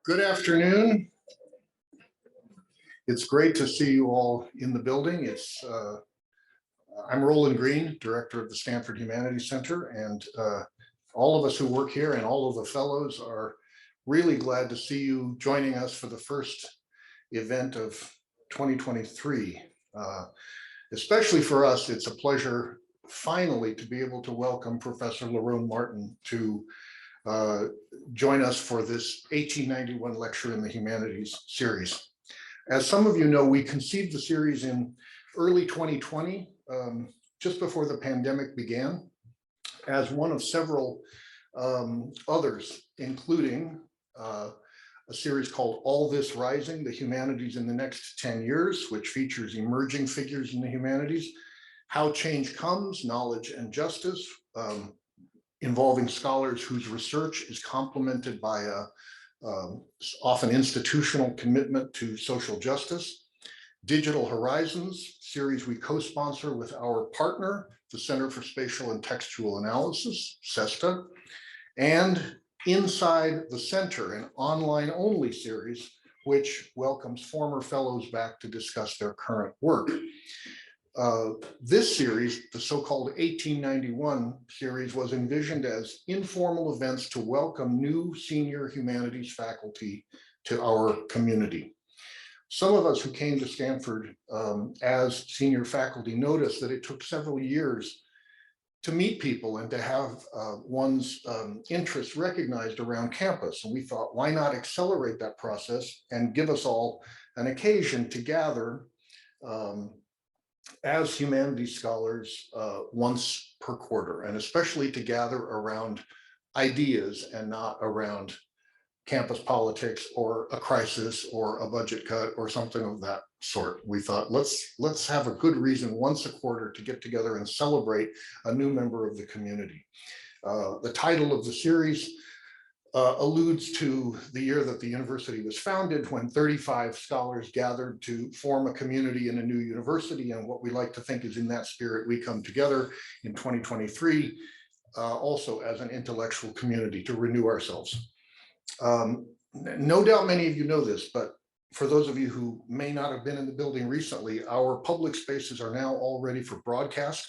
Good afternoon. It's great to see you all in the building. I'm Roland Green, director of the Stanford Humanities Center, and all of us who work here and all of the fellows are really glad to see you joining us for the first event of 2023. Especially for us, it's a pleasure finally to be able to welcome Professor Lerone Martin to join us for this 1891 lecture in the Humanities series. As some of you know, we conceived the series in early 2020, just before the pandemic began, as one of several others, including a series called All This Rising, the Humanities in the Next 10 Years, which features emerging figures in the humanities, How Change Comes, Knowledge and Justice, involving scholars whose research is complemented by a often institutional commitment to social justice. Digital Horizons, series we co-sponsor with our partner, the Center for Spatial and Textual Analysis, CESTA, and Inside the Center, an online-only series which welcomes former fellows back to discuss their current work. This series, the so-called 1891 series, was envisioned as informal events to welcome new senior humanities faculty to our community. Some of us who came to Stanford as senior faculty noticed that it took several years to meet people and to have one's interests recognized around campus. And we thought, why not accelerate that process and give us all an occasion to gather as humanities scholars once per quarter, and especially to gather around ideas and not around campus politics or a crisis or a budget cut or something of that sort. We thought, let's have a good reason once a quarter to get together and celebrate a new member of the community. The title of the series alludes to the year that the university was founded, when 35 scholars gathered to form a community in a new university. And what we like to think is, in that spirit, we come together in 2023, also as an intellectual community to renew ourselves. No doubt many of you know this, but for those of you who may not have been in the building recently, our public spaces are now all ready for broadcast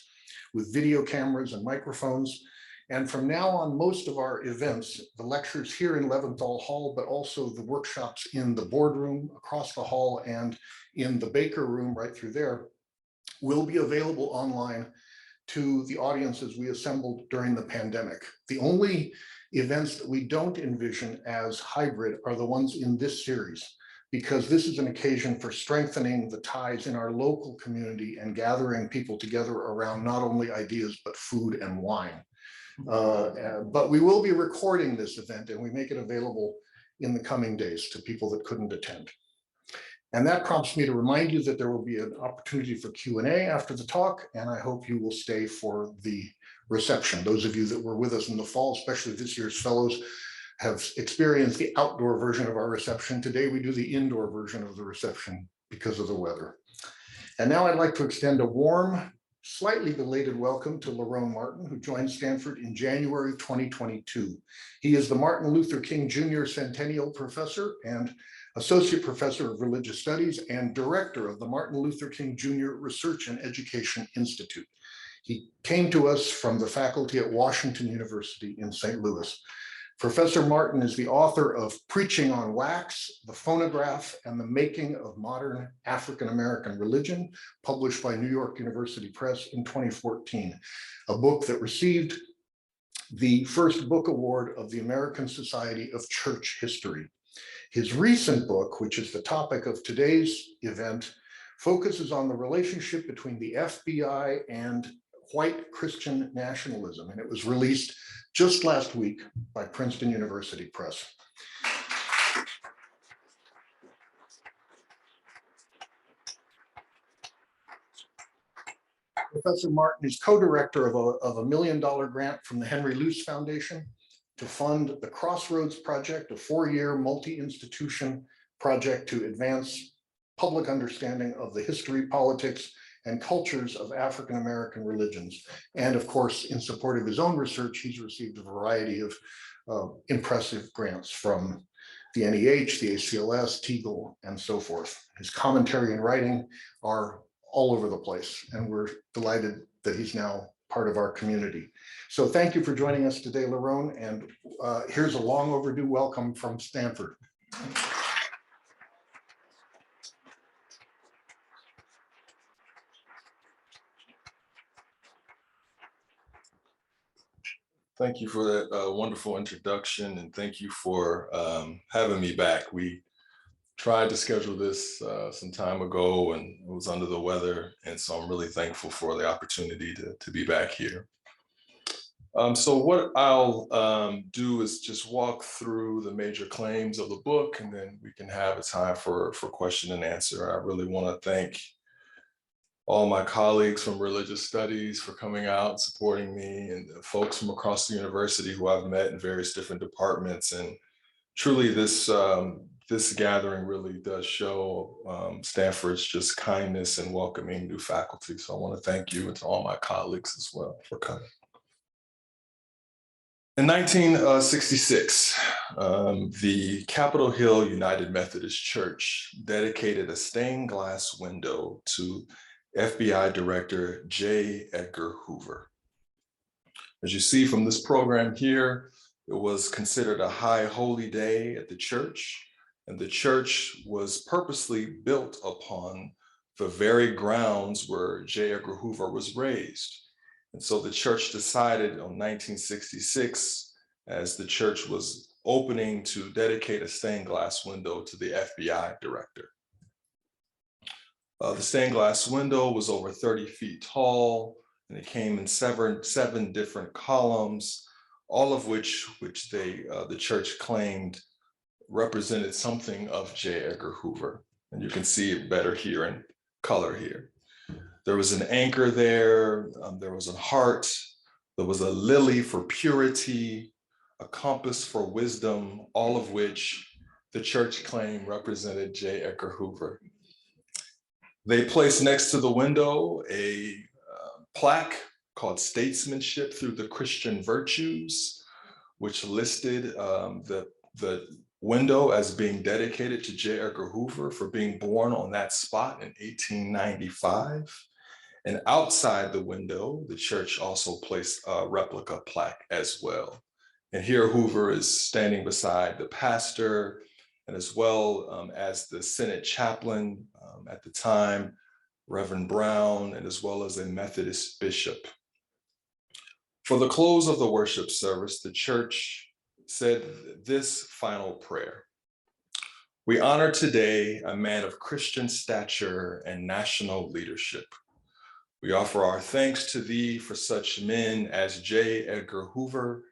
with video cameras and microphones. And from now on, most of our events, the lectures here in Leventhal Hall, but also the workshops in the boardroom across the hall and in the Baker room right through there, will be available online to the audiences we assembled during the pandemic. The only events that we don't envision as hybrid are the ones in this series, because this is an occasion for strengthening the ties in our local community and gathering people together around not only ideas, but food and wine. But we will be recording this event, and we make it available in the coming days to people that couldn't attend. And that prompts me to remind you that there will be an opportunity for Q&A after the talk, and I hope you will stay for the reception. Those of you that were with us in the fall, especially this year's fellows, have experienced the outdoor version of our reception. Today we do the indoor version of the reception because of the weather. And now I'd like to extend a warm, slightly belated welcome to Lerone Martin, who joined Stanford in January 2022. He is the Martin Luther King Jr. Centennial Professor and Associate Professor of Religious Studies and Director of the Martin Luther King Jr. Research and Education Institute. He came to us from the faculty at Washington University in St. Louis. Professor Martin is the author of Preaching on Wax, The Phonograph, and the Making of Modern African-American Religion, published by New York University Press in 2014, a book that received the first book award of the American Society of Church History. His recent book, which is the topic of today's event, focuses on the relationship between the FBI and white Christian nationalism, and it was released just last week by Princeton University Press. Professor Martin is co-director of a $1 million grant from the Henry Luce Foundation to fund the Crossroads Project, a 4-year multi-institution project to advance public understanding of the history, politics, and cultures of African-American religions. And of course, in support of his own research, he's received a variety of impressive grants from the NEH, the ACLS, Teagle, and so forth. His commentary and writing are all over the place, and we're delighted that he's now part of our community. So thank you for joining us today, Lerone, and here's a long overdue welcome from Stanford. Thank you for that wonderful introduction, and thank you for having me back. We tried to schedule this some time ago and it was under the weather, and so I'm really thankful for the opportunity to be back here. So what I'll do is just walk through the major claims of the book, and then we can have a time for question and answer. I really want to thank all my colleagues from religious studies for coming out and supporting me, and the folks from across the university who I've met in various different departments. And truly this this gathering really does show Stanford's just kindness and welcoming new faculty. So I want to thank you, and to all my colleagues as well for coming. In 1966, the Capitol Hill United Methodist Church dedicated a stained glass window to FBI Director J. Edgar Hoover. As you see from this program here, it was considered a high holy day at the church, and the church was purposely built upon the very grounds where J. Edgar Hoover was raised. And so the church decided on 1966, as the church was opening, to dedicate a stained glass window to the FBI director. The stained glass window was over 30 feet tall, and it came in seven different columns, all of which the church claimed represented something of J. Edgar Hoover. And you can see it better here in color here. There was an anchor there, there was a heart, there was a lily for purity, a compass for wisdom, all of which the church claimed represented J. Edgar Hoover. They placed next to the window a plaque called Statesmanship Through the Christian Virtues, which listed the window as being dedicated to J. Edgar Hoover for being born on that spot in 1895. And outside the window, the church also placed a replica plaque as well. And here Hoover is standing beside the pastor, and as well as the Senate chaplain at the time, Reverend Brown, and as well as a Methodist bishop. For the close of the worship service, the church said this final prayer: "We honor today a man of Christian stature and national leadership. We offer our thanks to thee for such men as J. Edgar Hoover,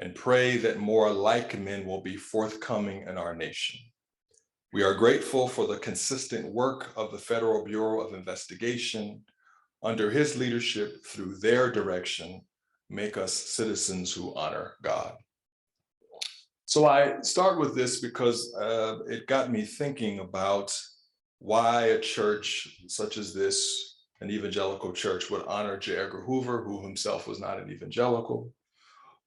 and pray that more like men will be forthcoming in our nation. We are grateful for the consistent work of the Federal Bureau of Investigation. Under his leadership, through their direction, make us citizens who honor God." So I start with this because it got me thinking about why a church such as this, an evangelical church, would honor J. Edgar Hoover, who himself was not an evangelical.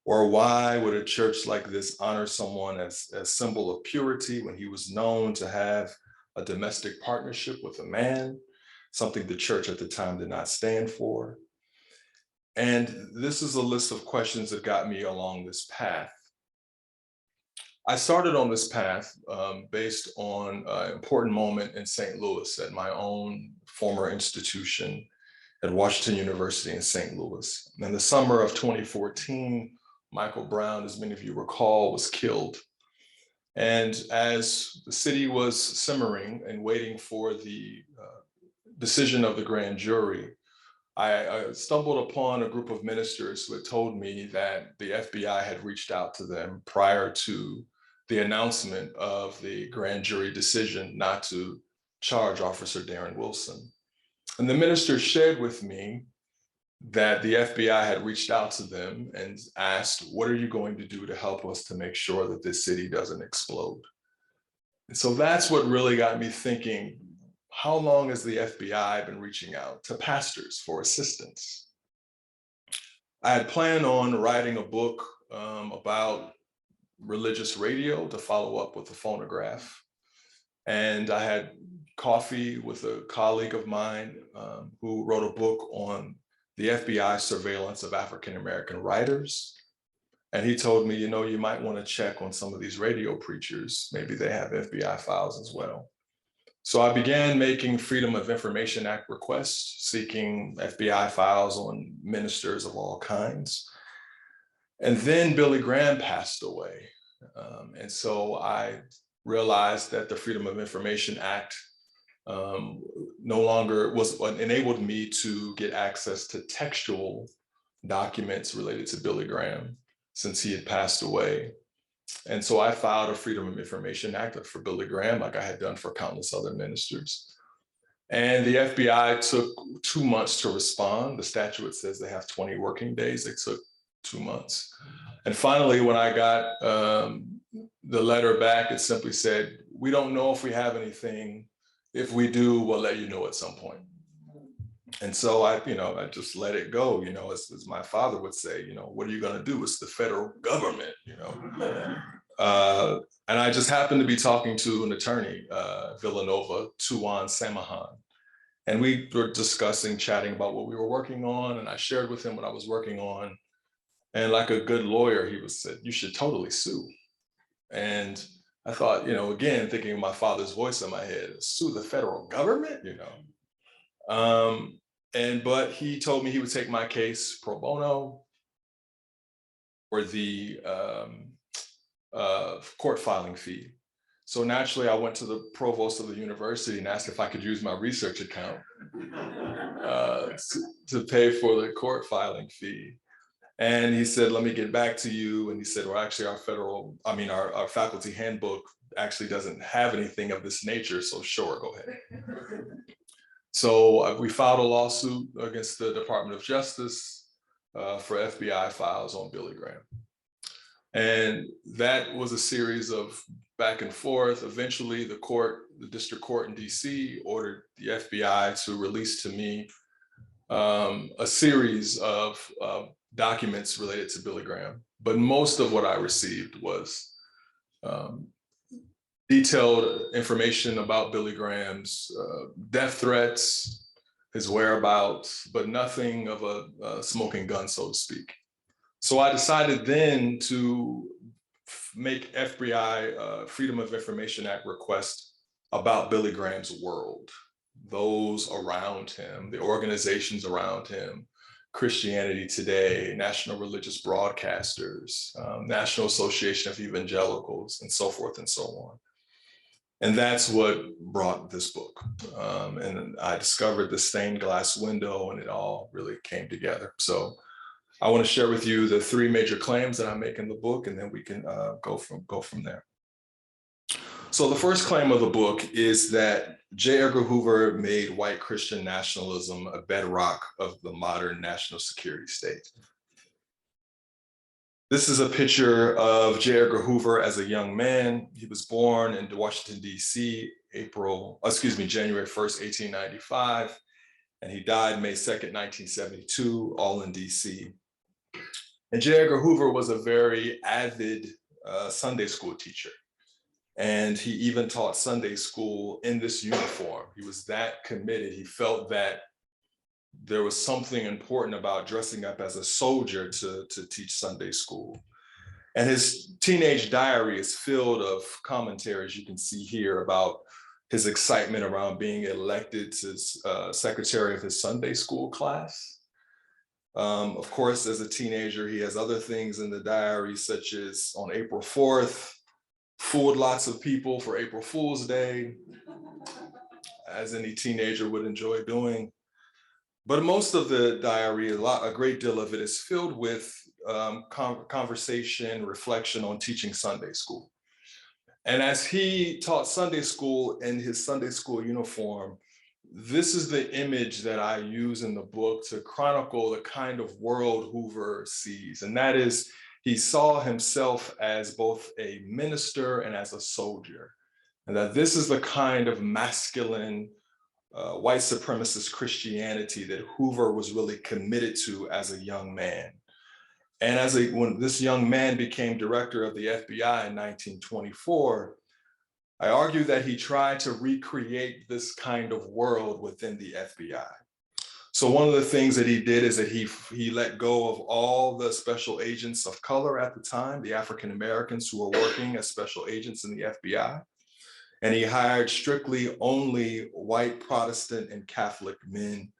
Or why would a church like this honor someone as a symbol of purity when he was known to have a domestic partnership with a man, something the church at the time did not stand for? And this is a list of questions that got me along this path. I started on this path based on an important moment in St. Louis at my own former institution at Washington University in St. Louis. In the summer of 2014, Michael Brown, as many of you recall, was killed. And as the city was simmering and waiting for the decision of the grand jury, I stumbled upon a group of ministers who had told me that the FBI had reached out to them prior to the announcement of the grand jury decision not to charge Officer Darren Wilson. And the minister shared with me that the FBI had reached out to them and asked, "What are you going to do to help us to make sure that this city doesn't explode?" And so that's what really got me thinking, how long has the FBI been reaching out to pastors for assistance? I had planned on writing a book about religious radio to follow up with a phonograph. And I had coffee with a colleague of mine who wrote a book on the FBI surveillance of African-American writers. And he told me, you know, you might want to check on some of these radio preachers. Maybe they have FBI files as well. So I began making Freedom of Information Act requests, seeking FBI files on ministers of all kinds. And then Billy Graham passed away. And so I realized that the Freedom of Information Act no longer was what enabled me to get access to textual documents related to Billy Graham since he had passed away. And so I filed a Freedom of Information Act for Billy Graham, like I had done for countless other ministers. And the FBI took 2 months to respond. The statute says they have 20 working days. They took 2 months. And finally, when I got the letter back, it simply said, we don't know if we have anything. If we do, we'll let you know at some point. And so I just let it go, as my father would say, what are you going to do? It's the federal government, And I just happened to be talking to an attorney, Villanova, Tuan Samahan. And we were chatting about what we were working on. And I shared with him what I was working on. And like a good lawyer, he said, you should totally sue. And I thought, again, thinking of my father's voice in my head, sue the federal government, But he told me he would take my case pro bono for the court filing fee. So naturally, I went to the provost of the university and asked if I could use my research account to pay for the court filing fee. And he said, let me get back to you. And he said, well, actually, our faculty handbook actually doesn't have anything of this nature. So sure, go ahead. So we filed a lawsuit against the Department of Justice for FBI files on Billy Graham. And that was a series of back and forth. Eventually, the district court in DC ordered the FBI to release to me a series of documents related to Billy Graham. But most of what I received was detailed information about Billy Graham's death threats, his whereabouts, but nothing of a smoking gun, so to speak. So I decided then to make FBI Freedom of Information Act request about Billy Graham's world, those around him, the organizations around him, Christianity Today, National Religious Broadcasters, National Association of Evangelicals, and so forth and so on. And that's what brought this book. And I discovered the stained glass window, and it all really came together. So I want to share with you the 3 major claims that I make in the book, and then we can go from there. So the first claim of the book is that J. Edgar Hoover made white Christian nationalism a bedrock of the modern national security state. This is a picture of J. Edgar Hoover as a young man. He was born in Washington, D.C., January 1st, 1895, and he died May 2nd, 1972, all in D.C. And J. Edgar Hoover was a very avid Sunday school teacher. And he even taught Sunday school in this uniform. He was that committed. He felt that there was something important about dressing up as a soldier to teach Sunday school. And his teenage diary is filled of commentaries you can see here about his excitement around being elected to secretary of his Sunday school class. Of course, as a teenager, he has other things in the diary, such as on April 4th, fooled lots of people for April Fool's Day, as any teenager would enjoy doing. But most of the diary, a great deal of it is filled with conversation, reflection on teaching Sunday school. And as he taught Sunday school in his Sunday school uniform, this is the image that I use in the book to chronicle the kind of world Hoover sees. And that is, he saw himself as both a minister and as a soldier. And that this is the kind of masculine, white supremacist Christianity that Hoover was really committed to as a young man. And when this young man became director of the FBI in 1924, I argue that he tried to recreate this kind of world within the FBI. So one of the things that he did is that he let go of all the special agents of color at the time, the African Americans who were working as special agents in the FBI. And he hired strictly only white Protestant and Catholic men,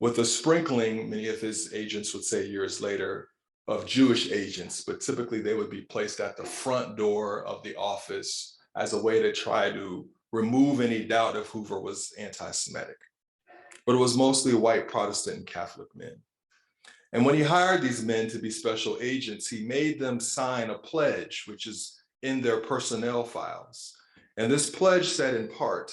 with a sprinkling, many of his agents would say years later, of Jewish agents, but typically they would be placed at the front door of the office as a way to try to remove any doubt if Hoover was anti-Semitic. But it was mostly white Protestant and Catholic men. And when he hired these men to be special agents, he made them sign a pledge, which is in their personnel files. And this pledge said in part,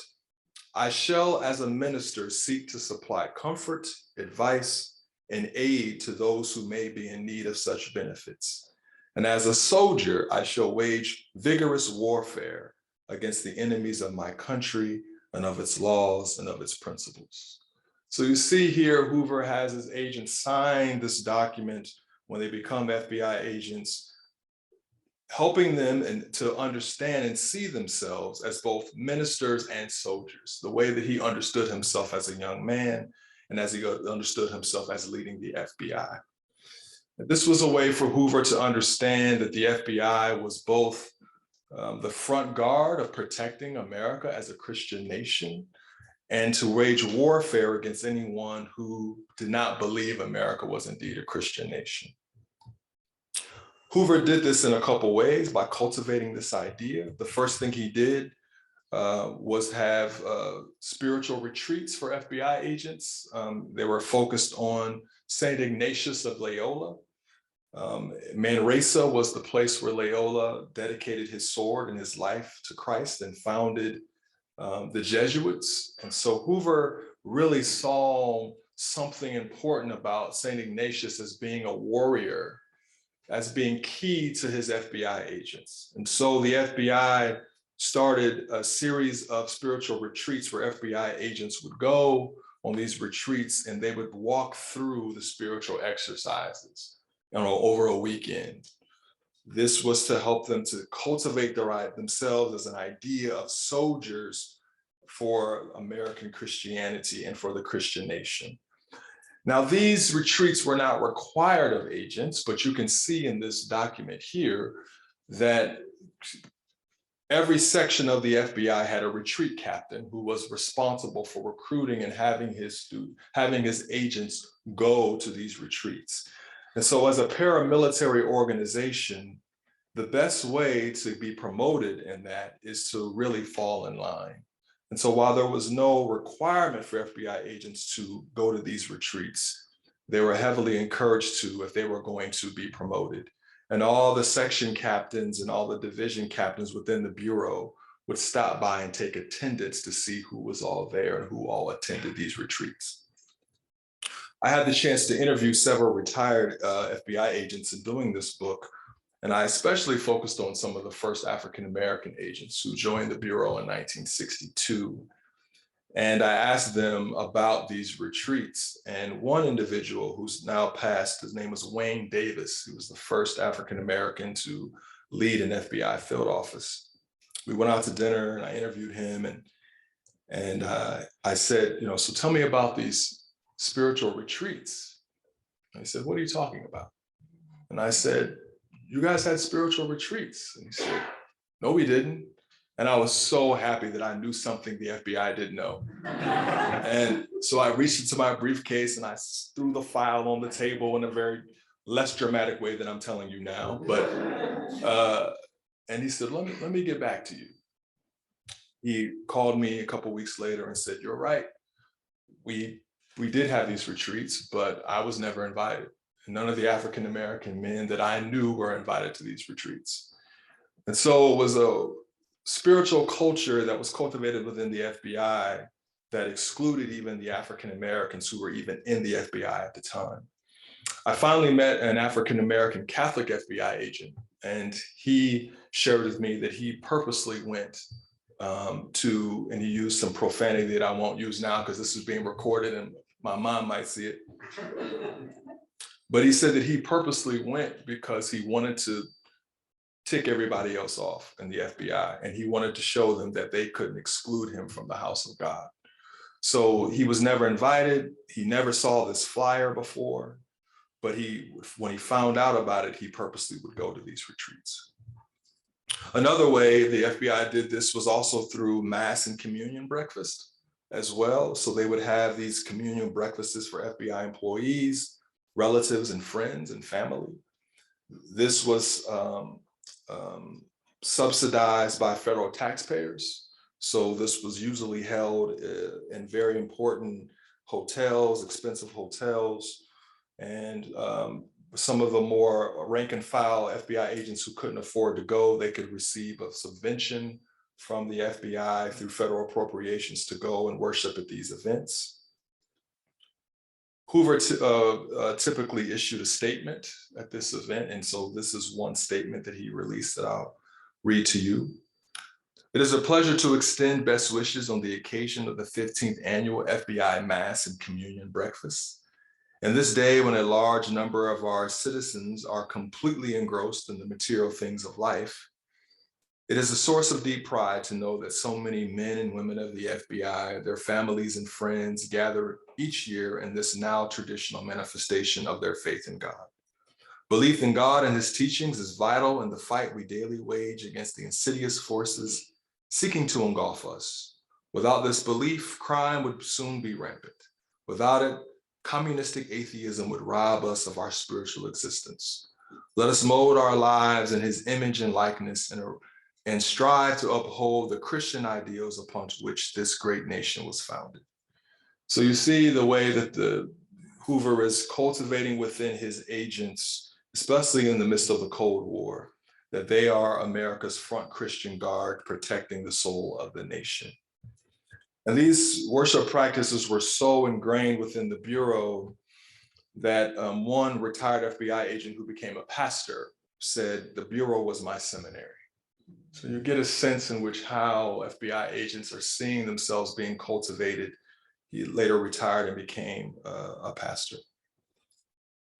"I shall as a minister seek to supply comfort, advice, and aid to those who may be in need of such benefits. And as a soldier, I shall wage vigorous warfare against the enemies of my country and of its laws and of its principles." So you see here, Hoover has his agents sign this document when they become FBI agents, helping them to understand and see themselves as both ministers and soldiers, the way that he understood himself as a young man and as he understood himself as leading the FBI. This was a way for Hoover to understand that the FBI was both the front guard of protecting America as a Christian nation, and to wage warfare against anyone who did not believe America was indeed a Christian nation. Hoover did this in a couple ways by cultivating this idea. The first thing he did was have spiritual retreats for FBI agents. They were focused on St. Ignatius of Loyola. Manresa was the place where Loyola dedicated his sword and his life to Christ and founded the Jesuits. And so Hoover really saw something important about St. Ignatius as being a warrior, as being key to his FBI agents. And so the FBI started a series of spiritual retreats where FBI agents would go on these retreats and they would walk through the spiritual exercises, over a weekend. This was to help them to cultivate themselves as an idea of soldiers for American Christianity and for the Christian nation. Now, these retreats were not required of agents, but you can see in this document here that every section of the FBI had a retreat captain who was responsible for recruiting and having his agents go to these retreats. And so as a paramilitary organization, the best way to be promoted in that is to really fall in line. And so while there was no requirement for FBI agents to go to these retreats, they were heavily encouraged to if they were going to be promoted. And all the section captains and all the division captains within the Bureau would stop by and take attendance to see who was all there and who all attended these retreats. I had the chance to interview several retired FBI agents in doing this book, and I especially focused on some of the first African-American agents who joined the Bureau in 1962. And I asked them about these retreats. And one individual who's now passed, his name was Wayne Davis. He was the first African-American to lead an FBI field office. We went out to dinner and I interviewed him, and I said, so tell me about these spiritual retreats. And he said, what are you talking about? And I said, you guys had spiritual retreats. And he said, no, we didn't. And I was so happy that I knew something the FBI didn't know. And so I reached into my briefcase and I threw the file on the table in a very less dramatic way than I'm telling you now. But and he said, let me get back to you. He called me a couple of weeks later and said, you're right. We did have these retreats, but I was never invited. None of the African-American men that I knew were invited to these retreats. And so it was a spiritual culture that was cultivated within the FBI that excluded even the African-Americans who were even in the FBI at the time. I finally met an African-American Catholic FBI agent, and he shared with me that he purposely went and he used some profanity that I won't use now because this is being recorded and my mom might see it. But he said that he purposely went because he wanted to tick everybody else off in the FBI, and he wanted to show them that they couldn't exclude him from the house of God. So he was never invited. He never saw this flyer before, but when he found out about it, he purposely would go to these retreats. Another way the FBI did this was also through mass and communion breakfast as well. So they would have these communion breakfasts for FBI employees, relatives and friends and family. This was subsidized by federal taxpayers. So this was usually held in very important hotels, expensive hotels, and some of the more rank and file FBI agents who couldn't afford to go, they could receive a subvention from the FBI through federal appropriations to go and worship at these events. Hoover typically issued a statement at this event, and so this is one statement that he released that I'll read to you. It is a pleasure to extend best wishes on the occasion of the 15th annual FBI Mass and Communion Breakfast. And this day, when a large number of our citizens are completely engrossed in the material things of life, it is a source of deep pride to know that so many men and women of the FBI, their families and friends, gather each year in this now traditional manifestation of their faith in God. Belief in God and his teachings is vital in the fight we daily wage against the insidious forces seeking to engulf us. Without this belief, crime would soon be rampant. Without it, communistic atheism would rob us of our spiritual existence. Let us mold our lives in his image and likeness and strive to uphold the Christian ideals upon which this great nation was founded. So you see the way that the Hoover is cultivating within his agents, especially in the midst of the Cold War, that they are America's front Christian guard protecting the soul of the nation. And these worship practices were so ingrained within the Bureau that one retired FBI agent who became a pastor said, "The Bureau was my seminary." So you get a sense in which how FBI agents are seeing themselves being cultivated. He later retired and became a pastor.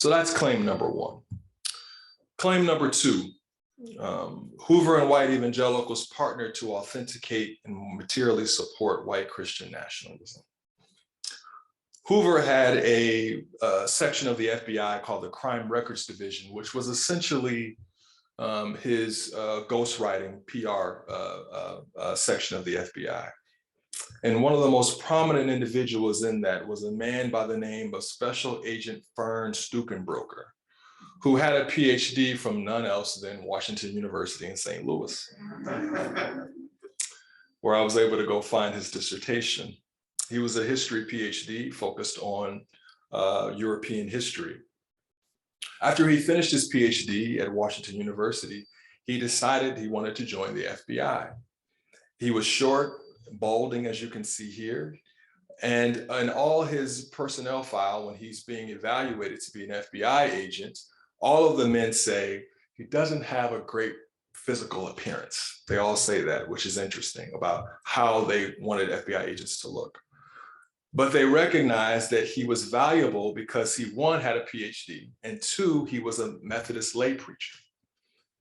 So that's claim number one. Claim number two, Hoover and white evangelicals partnered to authenticate and materially support white Christian nationalism. Hoover had a section of the FBI called the Crime Records Division, which was essentially his ghostwriting PR section of the FBI. And one of the most prominent individuals in that was a man by the name of Special Agent Fern Stukenbroker, who had a PhD from none else than Washington University in St. Louis, where I was able to go find his dissertation. He was a history PhD focused on European history. After he finished his PhD at Washington University, he decided he wanted to join the FBI. He was short, balding, as you can see here. And in all his personnel file, when he's being evaluated to be an FBI agent, all of the men say he doesn't have a great physical appearance. They all say that, which is interesting about how they wanted FBI agents to look. But they recognized that he was valuable because he, one, had a PhD, and two, he was a Methodist lay preacher.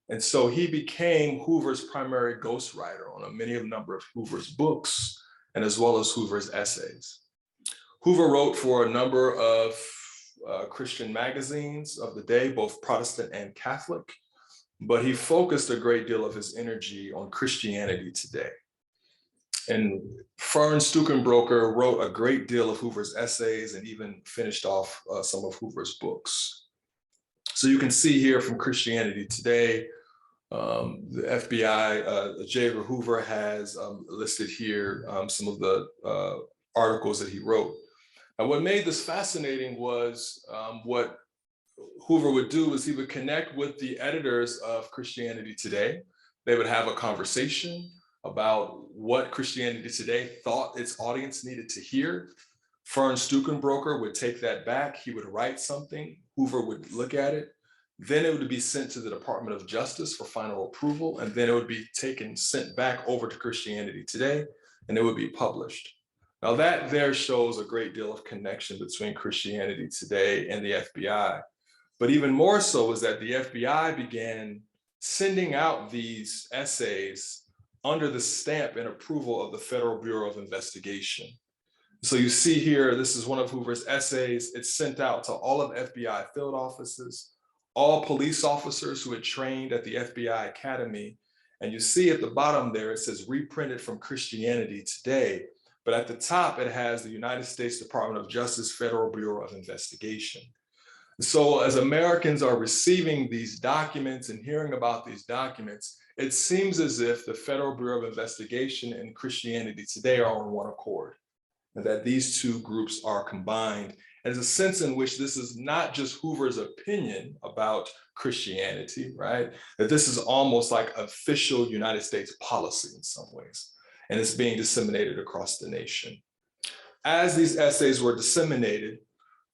And so he became Hoover's primary ghostwriter on a number of Hoover's books, and as well as Hoover's essays. Hoover wrote for a number of Christian magazines of the day, both Protestant and Catholic, but he focused a great deal of his energy on Christianity Today. And Fern Stukenbroker wrote a great deal of Hoover's essays and even finished off some of Hoover's books. So you can see here from Christianity Today, the FBI, J. Edgar Hoover has listed here some of the articles that he wrote. And what made this fascinating was what Hoover would do is he would connect with the editors of Christianity Today. They would have a conversation about what Christianity Today thought its audience needed to hear. Fern Stukenbroker would take that back. He would write something. Hoover would look at it. Then it would be sent to the Department of Justice for final approval. And then it would be sent back over to Christianity Today, and it would be published. Now that there shows a great deal of connection between Christianity Today and the FBI. But even more so is that the FBI began sending out these essays under the stamp and approval of the Federal Bureau of Investigation. So you see here, this is one of Hoover's essays. It's sent out to all of FBI field offices, all police officers who had trained at the FBI Academy. And you see at the bottom there, it says reprinted from Christianity Today. But at the top, it has the United States Department of Justice Federal Bureau of Investigation. So as Americans are receiving these documents and hearing about these documents, it seems as if the Federal Bureau of Investigation and Christianity Today are on one accord, and that these two groups are combined. And there's a sense in which this is not just Hoover's opinion about Christianity, right? That this is almost like official United States policy in some ways, and it's being disseminated across the nation. As these essays were disseminated,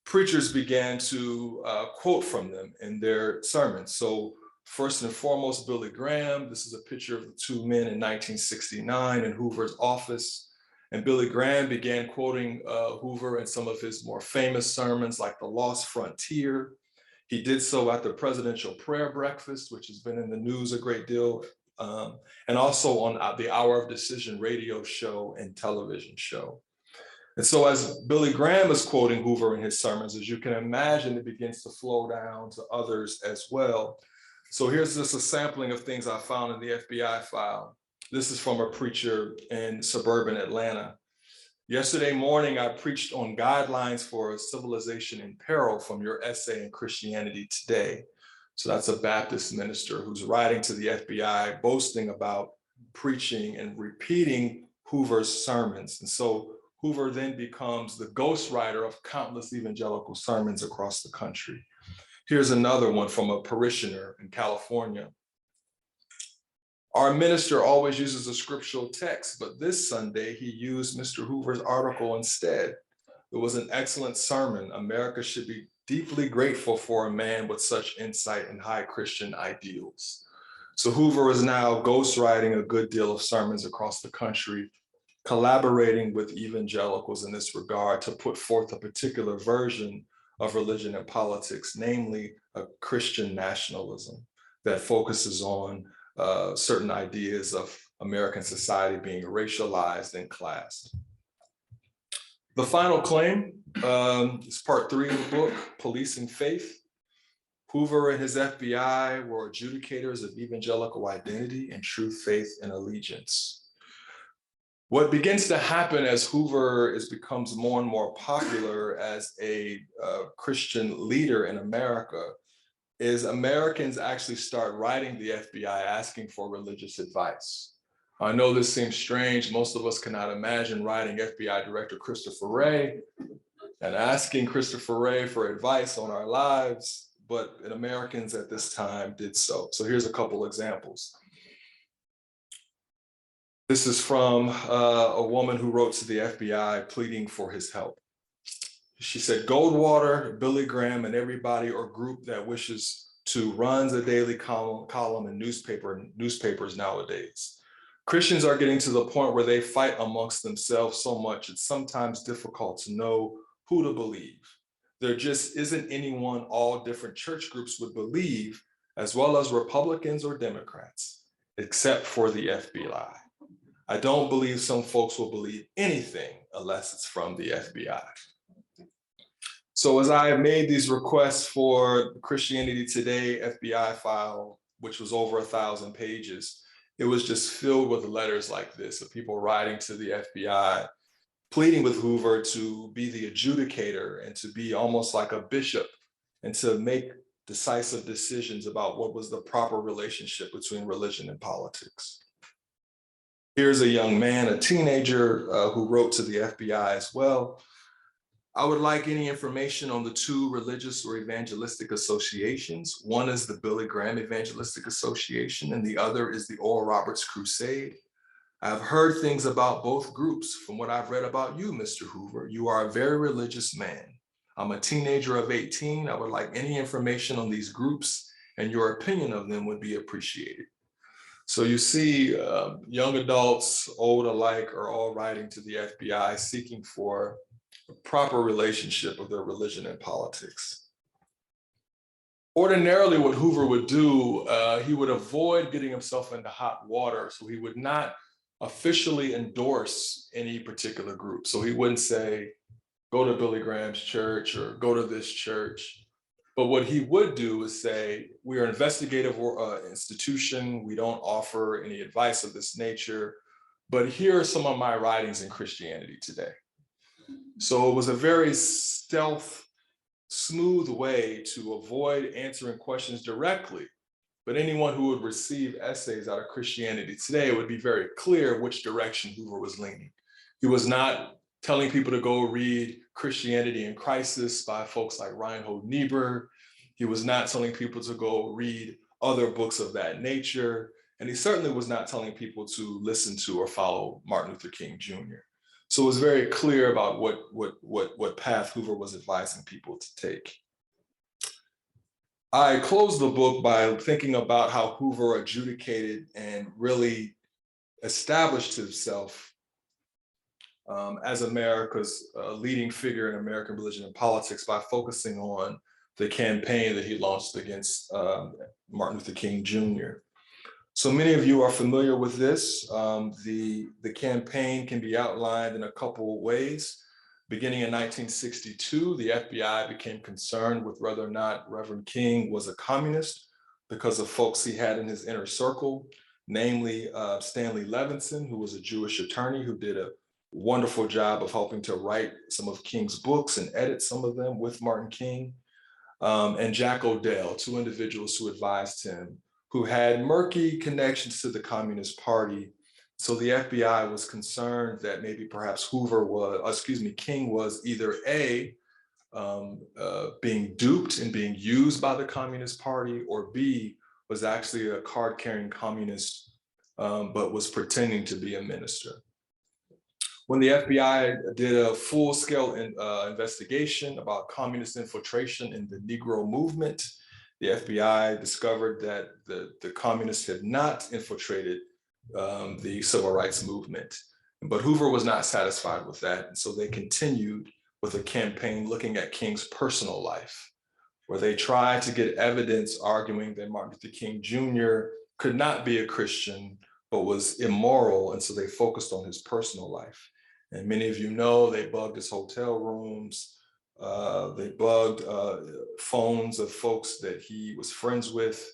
preachers began to quote from them in their sermons. So first and foremost, Billy Graham. This is a picture of the two men in 1969 in Hoover's office. And Billy Graham began quoting Hoover in some of his more famous sermons like The Lost Frontier. He did so at the Presidential Prayer Breakfast, which has been in the news a great deal, and also on the Hour of Decision radio show and television show. And so as Billy Graham is quoting Hoover in his sermons, as you can imagine, it begins to flow down to others as well. So here's just a sampling of things I found in the FBI file. This is from a preacher in suburban Atlanta. Yesterday morning, I preached on guidelines for a civilization in peril from your essay in Christianity Today. So that's a Baptist minister who's writing to the FBI, boasting about preaching and repeating Hoover's sermons. And so Hoover then becomes the ghostwriter of countless evangelical sermons across the country. Here's another one from a parishioner in California. Our minister always uses a scriptural text, but this Sunday he used Mr. Hoover's article instead. It was an excellent sermon. America should be deeply grateful for a man with such insight and high Christian ideals. So Hoover is now ghostwriting a good deal of sermons across the country, collaborating with evangelicals in this regard to put forth a particular version of religion and politics, namely a Christian nationalism that focuses on certain ideas of American society being racialized and classed. The final claim is part 3 of the book, Policing Faith. Hoover and his FBI were adjudicators of evangelical identity and true faith and allegiance. What begins to happen as Hoover becomes more and more popular as a Christian leader in America is Americans actually start writing the FBI asking for religious advice. I know this seems strange. Most of us cannot imagine writing FBI Director Christopher Wray and asking Christopher Wray for advice on our lives, but Americans at this time did so. So here's a couple examples. This is from a woman who wrote to the FBI pleading for his help. She said, Goldwater, Billy Graham, and everybody or group that wishes to runs a daily column in newspapers nowadays. Christians are getting to the point where they fight amongst themselves so much, it's sometimes difficult to know who to believe. There just isn't anyone all different church groups would believe, as well as Republicans or Democrats, except for the FBI. I don't believe some folks will believe anything unless it's from the FBI. So as I made these requests for Christianity Today FBI file, which was over 1,000 pages, it was just filled with letters like this of people writing to the FBI, pleading with Hoover to be the adjudicator and to be almost like a bishop and to make decisive decisions about what was the proper relationship between religion and politics. Here's a young man, a teenager, who wrote to the FBI as well. I would like any information on the 2 religious or evangelistic associations. One is the Billy Graham Evangelistic Association, and the other is the Oral Roberts Crusade. I've heard things about both groups from what I've read about you, Mr. Hoover. You are a very religious man. I'm a teenager of 18. I would like any information on these groups, and your opinion of them would be appreciated. So you see young adults, old alike, are all writing to the FBI seeking for a proper relationship of their religion and politics. Ordinarily, what Hoover would do, he would avoid getting himself into hot water. So he would not officially endorse any particular group. So he wouldn't say, go to Billy Graham's church or go to this church. But what he would do is say, we are an investigative institution. We don't offer any advice of this nature, but here are some of my writings in Christianity today. So it was a very stealth, smooth way to avoid answering questions directly. But anyone who would receive essays out of Christianity today would be very clear which direction Hoover was leaning. He was not telling people to go read Christianity in Crisis by folks like Reinhold Niebuhr. He was not telling people to go read other books of that nature. And he certainly was not telling people to listen to or follow Martin Luther King Jr. So it was very clear about what path Hoover was advising people to take. I closed the book by thinking about how Hoover adjudicated and really established himself as America's leading figure in American religion and politics by focusing on the campaign that he launched against Martin Luther King Jr. So many of you are familiar with this. The campaign can be outlined in a couple of ways. Beginning in 1962, the FBI became concerned with whether or not Reverend King was a communist because of folks he had in his inner circle, namely Stanley Levinson, who was a Jewish attorney who did a wonderful job of helping to write some of King's books and edit some of them with Martin King, and Jack O'Dell, two individuals who advised him, who had murky connections to the Communist Party. So the FBI was concerned that maybe perhaps King was either A, being duped and being used by the Communist Party, or B, was actually a card-carrying communist, but was pretending to be a minister. When the FBI did a full-scale investigation about communist infiltration in the Negro movement, the FBI discovered that the communists had not infiltrated the civil rights movement. But Hoover was not satisfied with that. And so they continued with a campaign looking at King's personal life, where they tried to get evidence arguing that Martin Luther King Jr. could not be a Christian, but was immoral. And so they focused on his personal life. And many of you know they bugged his hotel rooms. They bugged phones of folks that he was friends with.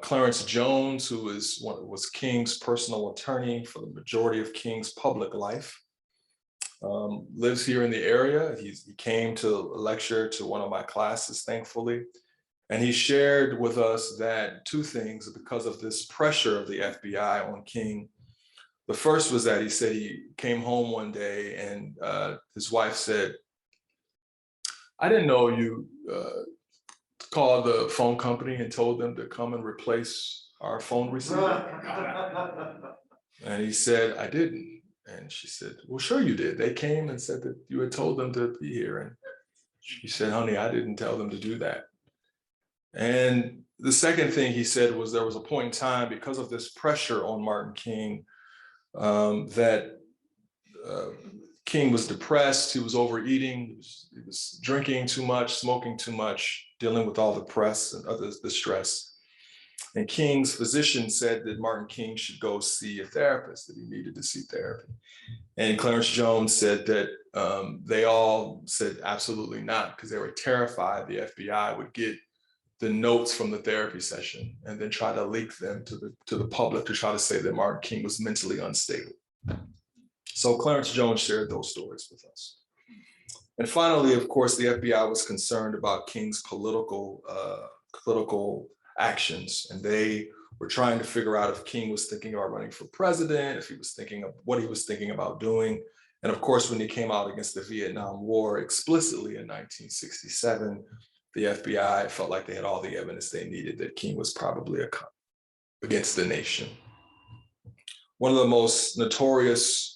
Clarence Jones, who was King's personal attorney for the majority of King's public life, lives here in the area. He came to lecture to one of my classes, thankfully. And he shared with us that two things, because of this pressure of the FBI on King. The first was that he said he came home one day and his wife said, I didn't know you called the phone company and told them to come and replace our phone receiver. And he said, I didn't. And she said, well, sure you did. They came and said that you had told them to be here. And she said, honey, I didn't tell them to do that. And the second thing he said was there was a point in time, because of this pressure on Martin King, that King was depressed, he was overeating, he was drinking too much, smoking too much, dealing with all the press and the stress. And King's physician said that Martin King should go see a therapist, that he needed to see therapy. And Clarence Jones said that they all said absolutely not, because they were terrified the FBI would get the notes from the therapy session and then try to leak them to the public to try to say that Martin King was mentally unstable. So Clarence Jones shared those stories with us. And finally, of course, the FBI was concerned about King's political actions. And they were trying to figure out if King was thinking about running for president, if he was thinking of what he was thinking about doing. And of course, when he came out against the Vietnam War explicitly in 1967, the FBI felt like they had all the evidence they needed that King was probably against the nation. One of the most notorious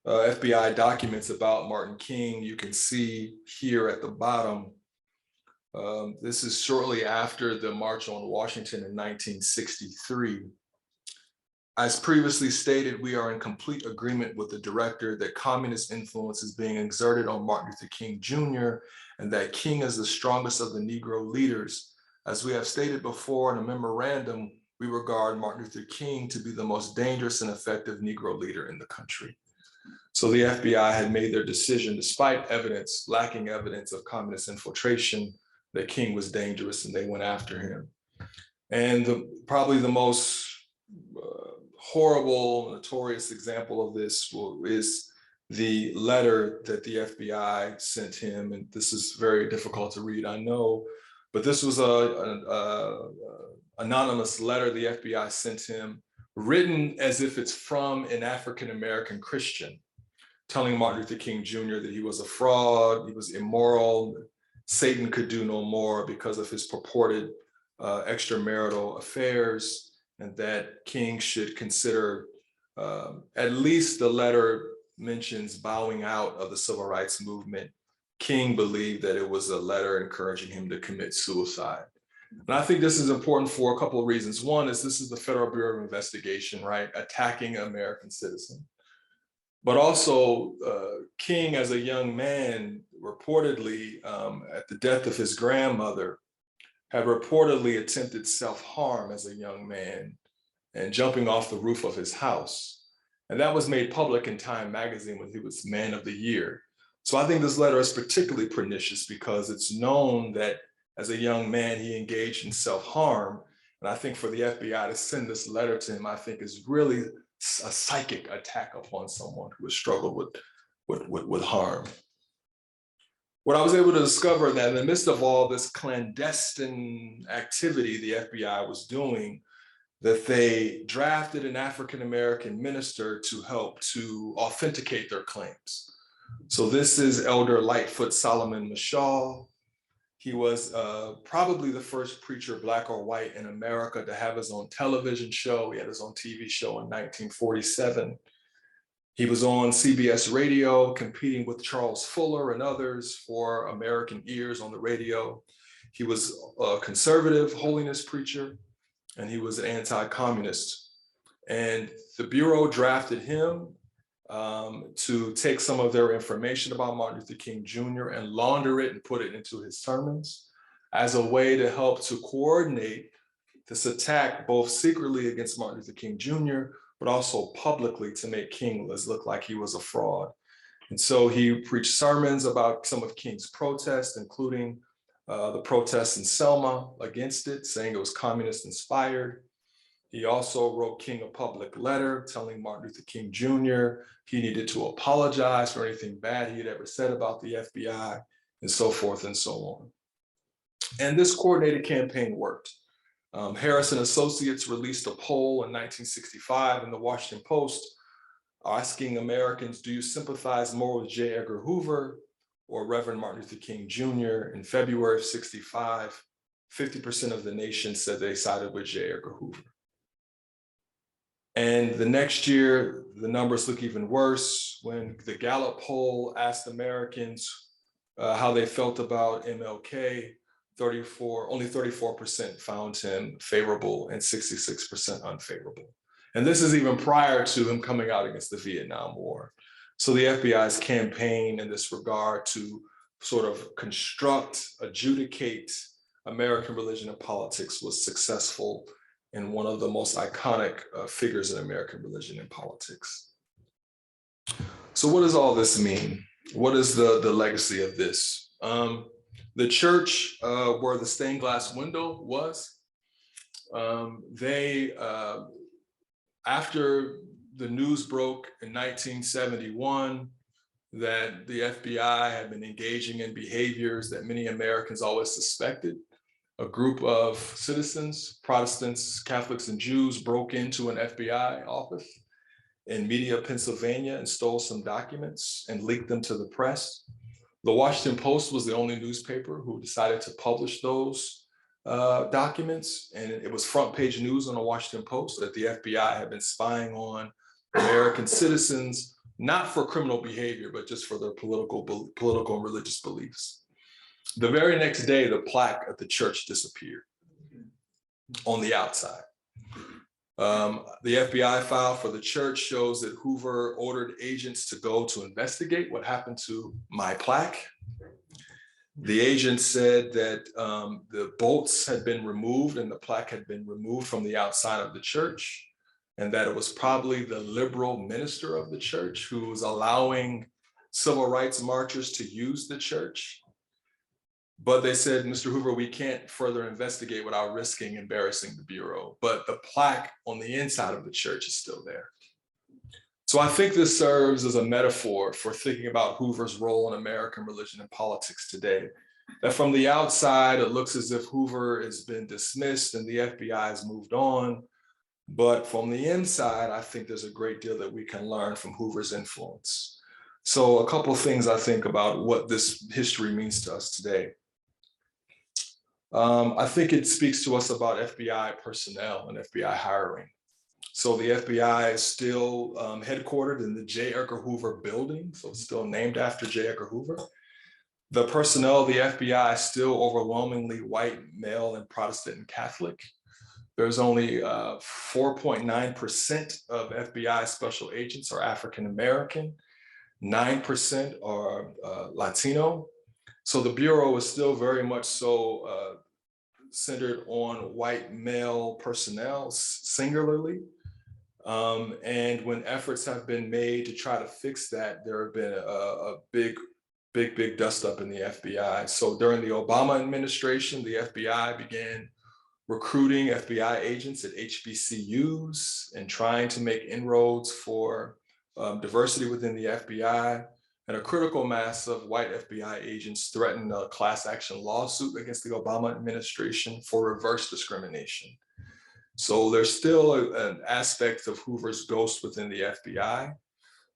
FBI documents about Martin King, you can see here at the bottom. This is shortly after the March on Washington in 1963. As previously stated, we are in complete agreement with the director that communist influence is being exerted on Martin Luther King Jr. and that King is the strongest of the Negro leaders. As we have stated before in a memorandum, we regard Martin Luther King to be the most dangerous and effective Negro leader in the country. So the FBI had made their decision, despite evidence, lacking evidence of communist infiltration, that King was dangerous, and they went after him. And probably the most horrible, notorious example of this is the letter that the FBI sent him. And this is very difficult to read, I know, but this was an anonymous letter the FBI sent him, written as if it's from an African-American Christian, telling Martin Luther King Jr. that he was a fraud, he was immoral, Satan could do no more because of his purported extramarital affairs, and that King should consider, at least the letter mentions bowing out of the civil rights movement. King believed that it was a letter encouraging him to commit suicide. And I think this is important for a couple of reasons. One is this is the Federal Bureau of Investigation, right? Attacking an American citizen. But also King, as a young man, reportedly at the death of his grandmother, had reportedly attempted self-harm as a young man and jumping off the roof of his house. And that was made public in Time magazine when he was Man of the Year. So I think this letter is particularly pernicious because it's known that as a young man, he engaged in self-harm. And I think for the FBI to send this letter to him, I think is really a psychic attack upon someone who has struggled with harm. What I was able to discover that in the midst of all this clandestine activity the FBI was doing, that they drafted an African-American minister to help to authenticate their claims. So this is Elder Lightfoot Solomon Mashaw. He was probably the first preacher, black or white, in America to have his own television show. He had his own TV show in 1947. He was on CBS radio competing with Charles Fuller and others for American ears on the radio. He was a conservative holiness preacher, and he was an anti-communist. And the Bureau drafted him to take some of their information about Martin Luther King Jr. and launder it and put it into his sermons as a way to help to coordinate this attack, both secretly against Martin Luther King Jr., but also publicly to make King look like he was a fraud. And so he preached sermons about some of King's protests, including the protests in Selma against it, saying it was communist inspired. He also wrote King a public letter telling Martin Luther King Jr. he needed to apologize for anything bad he had ever said about the FBI, and so forth and so on. And this coordinated campaign worked. Harris and Associates released a poll in 1965 in the Washington Post asking Americans, do you sympathize more with J. Edgar Hoover or Reverend Martin Luther King Jr.? In February of 65, 50% of the nation said they sided with J. Edgar Hoover. And the next year, the numbers look even worse when the Gallup poll asked Americans how they felt about MLK. Only 34% found him favorable and 66% unfavorable. And this is even prior to him coming out against the Vietnam War. So the FBI's campaign in this regard to sort of construct, adjudicate American religion and politics was successful and one of the most iconic figures in American religion and politics. So what does all this mean? What is the legacy of this? The church where the stained glass window was, after the news broke in 1971 that the FBI had been engaging in behaviors that many Americans always suspected, a group of citizens, Protestants, Catholics, and Jews broke into an FBI office in Media, Pennsylvania, and stole some documents and leaked them to the press. The Washington Post was the only newspaper who decided to publish those documents, and it was front page news on the Washington Post that the FBI had been spying on American citizens, not for criminal behavior, but just for their political and religious beliefs. The very next day, the plaque at the church disappeared on the outside. The FBI file for the church shows that Hoover ordered agents to go to investigate what happened to my plaque. The agent said that the bolts had been removed and the plaque had been removed from the outside of the church, and that it was probably the liberal minister of the church who was allowing civil rights marchers to use the church. But they said, Mr. Hoover, we can't further investigate without risking embarrassing the Bureau. But the plaque on the inside of the church is still there. So I think this serves as a metaphor for thinking about Hoover's role in American religion and politics today. That from the outside, it looks as if Hoover has been dismissed and the FBI has moved on. But from the inside, I think there's a great deal that we can learn from Hoover's influence. So a couple of things I think about what this history means to us today. I think it speaks to us about FBI personnel and FBI hiring. So the FBI is still headquartered in the J. Edgar Hoover building, so it's still named after J. Edgar Hoover. The personnel of the FBI is still overwhelmingly white, male, and Protestant and Catholic. There's only 4.9% of FBI special agents are African American, 9% are Latino. So the Bureau is still very much so centered on white male personnel singularly. And when efforts have been made to try to fix that, there have been a big dust up in the FBI. So during the Obama administration, the FBI began recruiting FBI agents at HBCUs and trying to make inroads for diversity within the FBI. And a critical mass of white FBI agents threatened a class action lawsuit against the Obama administration for reverse discrimination. So there's still an aspect of Hoover's ghost within the FBI.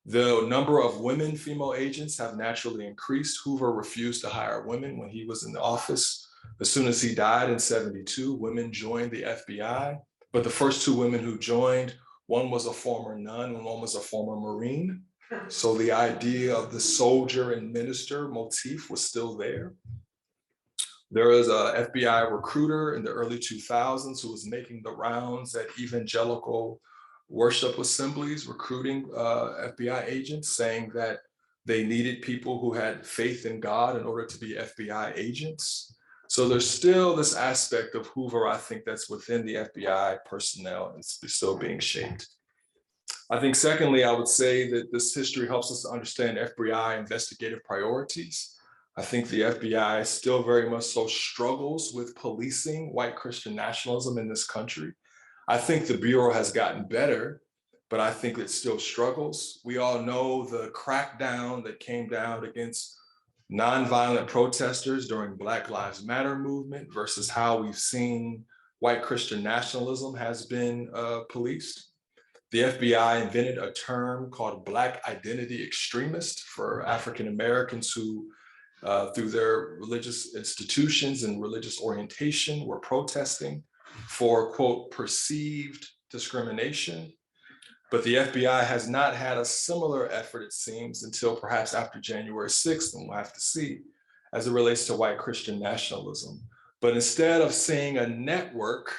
The number of women female agents have naturally increased. Hoover refused to hire women when he was in the office. As soon as he died in '72, women joined the FBI. But the first two women who joined, one was a former nun and one was a former Marine. So the idea of the soldier and minister motif was still there. There was a FBI recruiter in the early 2000s who was making the rounds at evangelical worship assemblies, recruiting FBI agents, saying that they needed people who had faith in God in order to be FBI agents. So there's still this aspect of Hoover, I think, that's within the FBI personnel and it's still being shaped. I think secondly, I would say that this history helps us to understand FBI investigative priorities. I think the FBI still very much so struggles with policing white Christian nationalism in this country. I think the Bureau has gotten better, but I think it still struggles. We all know the crackdown that came down against nonviolent protesters during Black Lives Matter movement versus how we've seen white Christian nationalism has been policed. The FBI invented a term called Black identity extremist for African Americans who, through their religious institutions and religious orientation, were protesting for, quote, perceived discrimination. But the FBI has not had a similar effort, it seems, until perhaps after January 6th, and we'll have to see, as it relates to white Christian nationalism. But instead of seeing a network,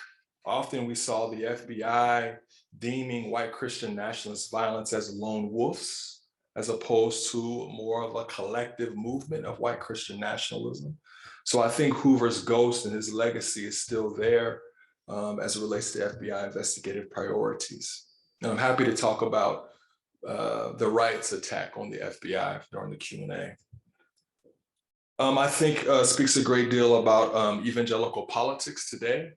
often we saw the FBI deeming white Christian nationalist violence as lone wolves, as opposed to more of a collective movement of white Christian nationalism. So I think Hoover's ghost and his legacy is still there as it relates to FBI investigative priorities. And I'm happy to talk about the right's attack on the FBI during the Q&A. I think speaks a great deal about evangelical politics today.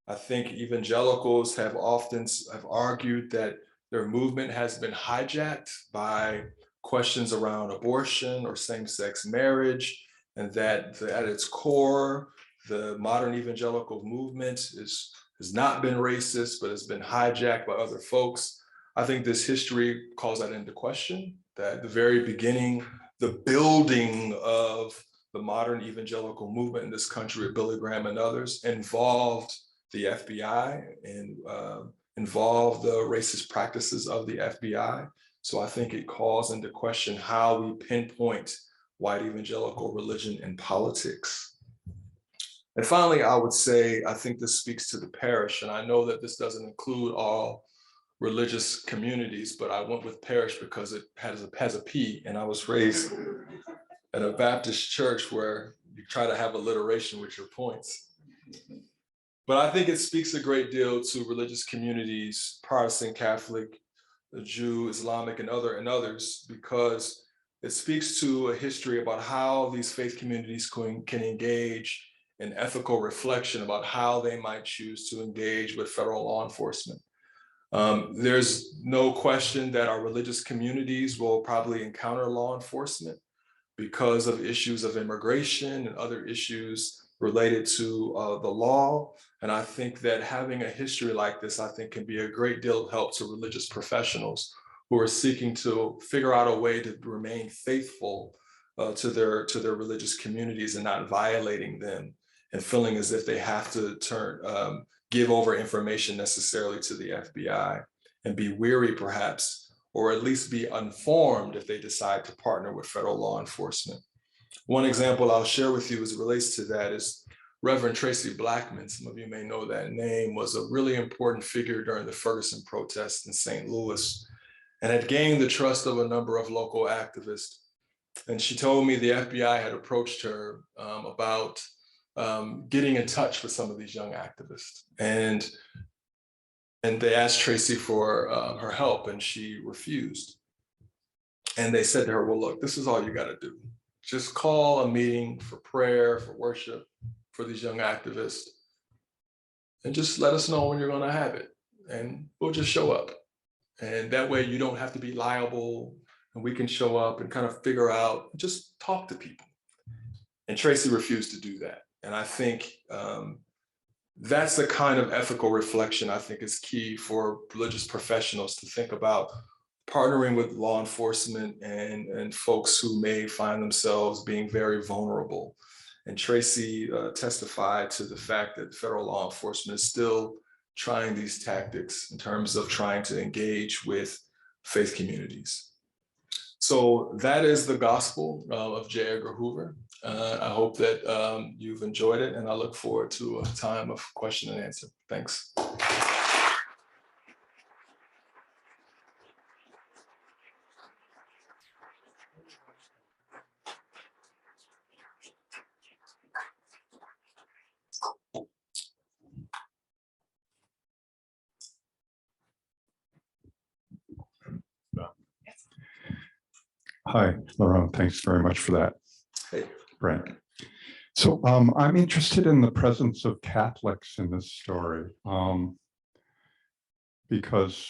I think evangelicals have often argued that their movement has been hijacked by questions around abortion or same-sex marriage, and that at its core, the modern evangelical movement has not been racist, but has been hijacked by other folks. I think this history calls that into question, that at the very beginning, the building of the modern evangelical movement in this country with Billy Graham and others involved the FBI and involved the racist practices of the FBI. So I think it calls into question how we pinpoint white evangelical religion and politics. And finally, I would say, I think this speaks to the parish, and I know that this doesn't include all religious communities, but I went with parish because it has a P, and I was raised at a Baptist church where you try to have alliteration with your points. But I think it speaks a great deal to religious communities, Protestant, Catholic, the Jew, Islamic, and others, because it speaks to a history about how these faith communities can engage in ethical reflection about how they might choose to engage with federal law enforcement. There's no question that our religious communities will probably encounter law enforcement because of issues of immigration and other issues related to the law. And I think that having a history like this, I think, can be a great deal of help to religious professionals who are seeking to figure out a way to remain faithful to their religious communities and not violating them and feeling as if they have to give over information necessarily to the FBI and be weary perhaps, or at least be informed if they decide to partner with federal law enforcement. One example I'll share with you as it relates to that is Reverend Tracy Blackman. Some of you may know that name, was a really important figure during the Ferguson protests in St. Louis and had gained the trust of a number of local activists. And she told me the FBI had approached her about getting in touch with some of these young activists. And they asked Tracy for her help, and she refused. And they said to her, well, look, this is all you got to do. Just call a meeting for prayer, for worship, for these young activists, and just let us know when you're going to have it, and we'll just show up. And that way you don't have to be liable, and we can show up and kind of figure out, just talk to people. And Tracy refused to do that. And I think that's the kind of ethical reflection I think is key for religious professionals to think about, partnering with law enforcement and folks who may find themselves being very vulnerable. And Tracy testified to the fact that federal law enforcement is still trying these tactics in terms of trying to engage with faith communities. So that is the gospel of J. Edgar Hoover. I hope that you've enjoyed it, and I look forward to a time of question and answer. Thanks. Hi, Lerone. Thanks very much for that. Hey. Brent. So I'm interested in the presence of Catholics in this story because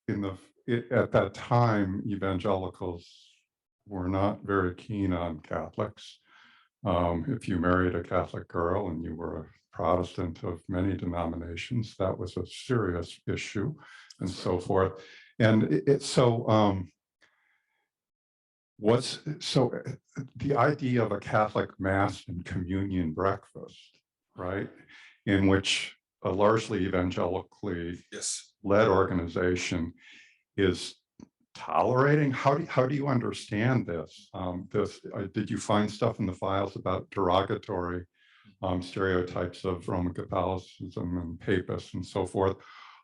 at that time, evangelicals were not very keen on Catholics. If you married a Catholic girl and you were a Protestant of many denominations, that was a serious issue and so forth. And the idea of a Catholic Mass and communion breakfast, right, in which a largely evangelically led organization is tolerating. How do you understand this? Did you find stuff in the files about derogatory stereotypes of Roman Catholicism and papists and so forth?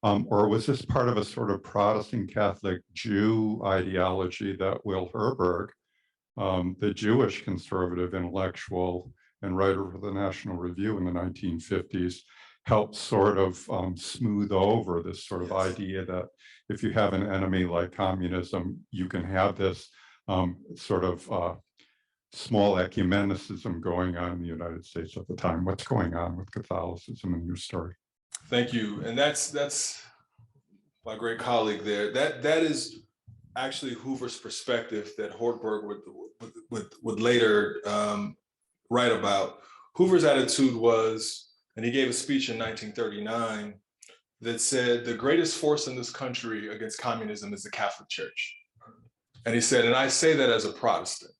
Or was this part of a sort of Protestant Catholic Jew ideology that Will Herberg, the Jewish conservative intellectual and writer for the National Review in the 1950s, helped sort of smooth over this sort of idea that if you have an enemy like communism, you can have this sort of small ecumenicism going on in the United States at the time. What's going on with Catholicism in your story? Thank you. And that's my great colleague there. That is actually Hoover's perspective that Hortberg would later write about. Hoover's attitude was, and he gave a speech in 1939 that said, the greatest force in this country against communism is the Catholic Church. And he said, and I say that as a Protestant.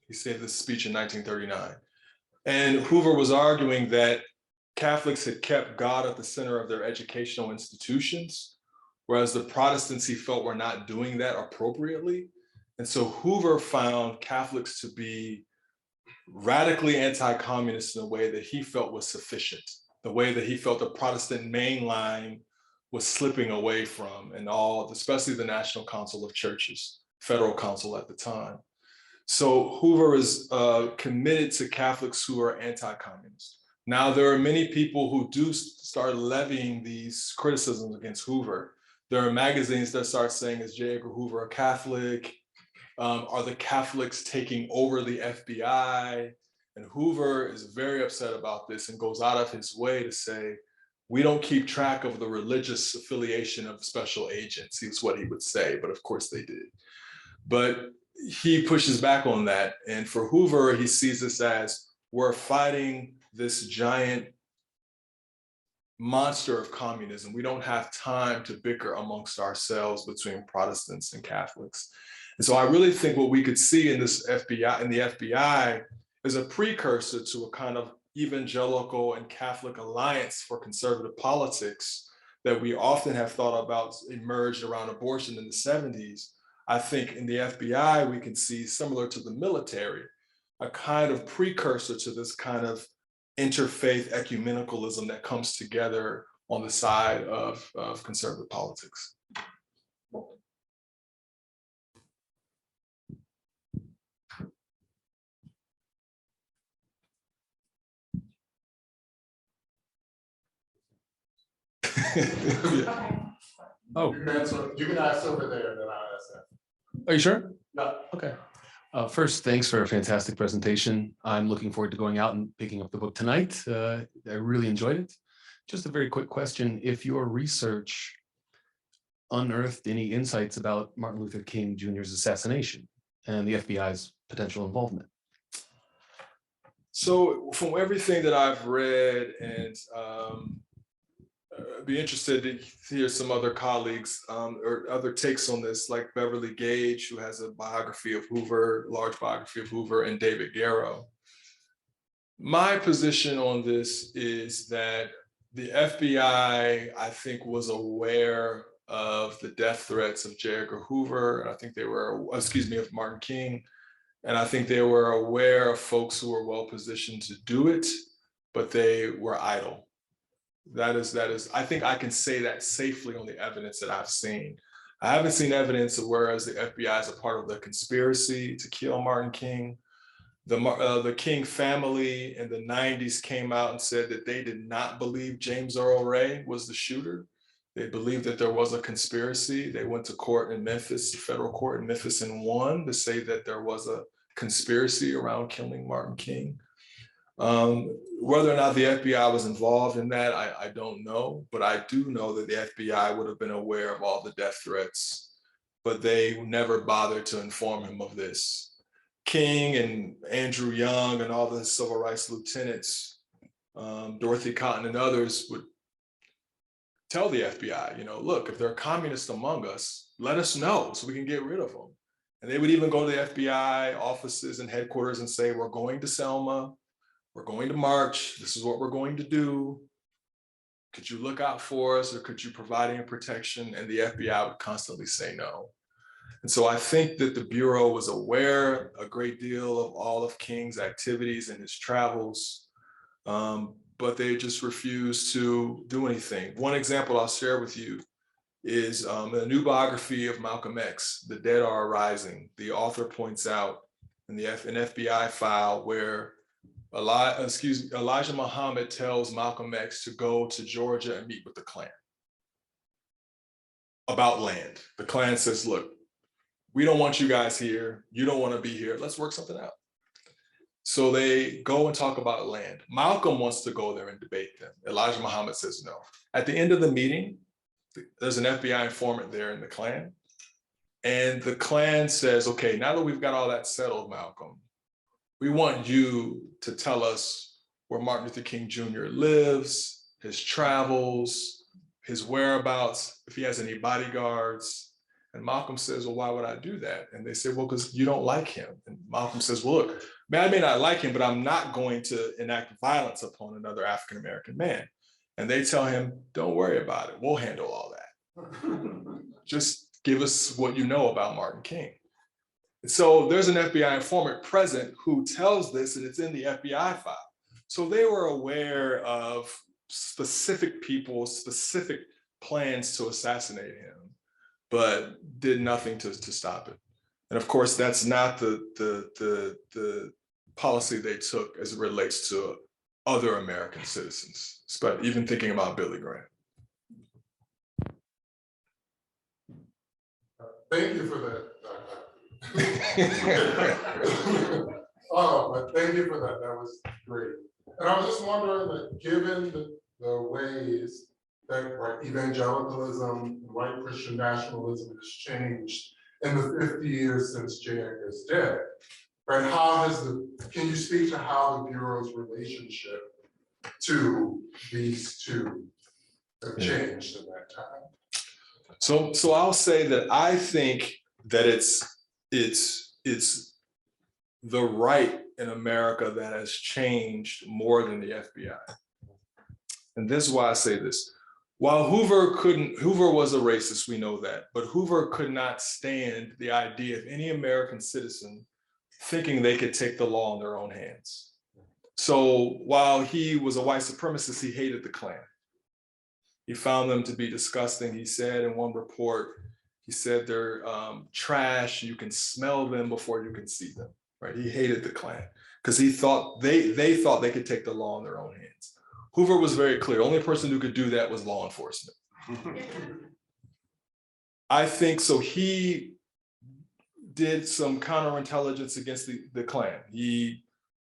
He said this speech in 1939. And Hoover was arguing that Catholics had kept God at the center of their educational institutions, whereas the Protestants, he felt, were not doing that appropriately. And so Hoover found Catholics to be radically anti-communist in a way that he felt was sufficient, the way that he felt the Protestant mainline was slipping away from, and all, especially the National Council of Churches, federal council at the time. So Hoover is committed to Catholics who are anti-communist. Now, there are many people who do start levying these criticisms against Hoover. There are magazines that start saying, is J. Edgar Hoover a Catholic? Are the Catholics taking over the FBI? And Hoover is very upset about this and goes out of his way to say, we don't keep track of the religious affiliation of special agents. Is what he would say, but of course they did. But he pushes back on that. And for Hoover, he sees this as, we're fighting this giant monster of communism. We don't have time to bicker amongst ourselves between Protestants and Catholics. And so I really think what we could see in this FBI, in the FBI, is a precursor to a kind of evangelical and Catholic alliance for conservative politics that we often have thought about emerged around abortion in the 70s. I think in the FBI, we can see, similar to the military, a kind of precursor to this kind of interfaith ecumenicalism that comes together on the side of conservative politics. Okay. Oh, You can ask over there, then I'll ask that. are you sure? Yeah. Okay. First, thanks for a fantastic presentation. I'm looking forward to going out and picking up the book tonight. I really enjoyed it. Just a very quick question. If your research unearthed any insights about Martin Luther King Jr.'s assassination and the FBI's potential involvement? So from everything that I've read, and I'd be interested to hear some other colleagues or other takes on this, like Beverly Gage, who has a biography of Hoover, large biography of Hoover, and David Garrow. My position on this is that the FBI, I think, was aware of the death threats of J. Edgar Hoover, and I think they were, of Martin King, and I think they were aware of folks who were well positioned to do it, but they were idle. That is, I think I can say that safely on the evidence that I've seen. I haven't seen evidence of whereas the FBI is a part of the conspiracy to kill Martin King. The King family in the 90s came out and said that they did not believe James Earl Ray was the shooter. They believed that there was a conspiracy. They went to court in Memphis, federal court in Memphis, and won to say that there was a conspiracy around killing Martin King. Whether or not the FBI was involved in that, I don't know, but I do know that the FBI would have been aware of all the death threats, but they never bothered to inform him of this. King and Andrew Young and all the civil rights lieutenants, Dorothy Cotton and others would tell the FBI, look, if there are communists among us, let us know so we can get rid of them. And they would even go to the FBI offices and headquarters and say, we're going to Selma. We're going to march. This is what we're going to do. Could you look out for us, or could you provide any protection? And the FBI would constantly say no. And so I think that the Bureau was aware a great deal of all of King's activities and his travels, but they just refused to do anything. One example I'll share with you is a new biography of Malcolm X, The Dead Are Arising. The author points out in an FBI file where Elijah Muhammad tells Malcolm X to go to Georgia and meet with the Klan about land. The Klan says, look, we don't want you guys here. You don't want to be here. Let's work something out. So they go and talk about land. Malcolm wants to go there and debate them. Elijah Muhammad says no. At the end of the meeting, there's an FBI informant there in the Klan. And the Klan says, okay, now that we've got all that settled, Malcolm, we want you to tell us where Martin Luther King Jr. lives, his travels, his whereabouts, if he has any bodyguards. And Malcolm says, well, why would I do that? And they say, well, because you don't like him. And Malcolm says, well, look, I may not like him, but I'm not going to enact violence upon another African-American man. And they tell him, don't worry about it. We'll handle all that. Just give us what you know about Martin King. So there's an FBI informant present who tells this, and it's in the FBI file. So they were aware of specific people, specific plans to assassinate him, but did nothing to stop it. And of course, that's not the policy they took as it relates to other American citizens, but even thinking about Billy Graham. Thank you for that. But thank you for that. That was great. And I was just wondering that given the ways that evangelicalism, white Christian nationalism has changed in the 50 years since J. Edgar's death, right? Can you speak to how the Bureau's relationship to these two have changed in that time? So I'll say that I think that it's the right in America that has changed more than the FBI. And this is why I say this. While Hoover was a racist, we know that, but Hoover could not stand the idea of any American citizen thinking they could take the law in their own hands. So while he was a white supremacist, he hated the Klan. He found them to be disgusting. He said in one report, he said they're trash. You can smell them before you can see them, right? He hated the Klan because he thought they thought they could take the law in their own hands. Hoover was very clear. Only person who could do that was law enforcement. I think so. He did some counterintelligence against the Klan. He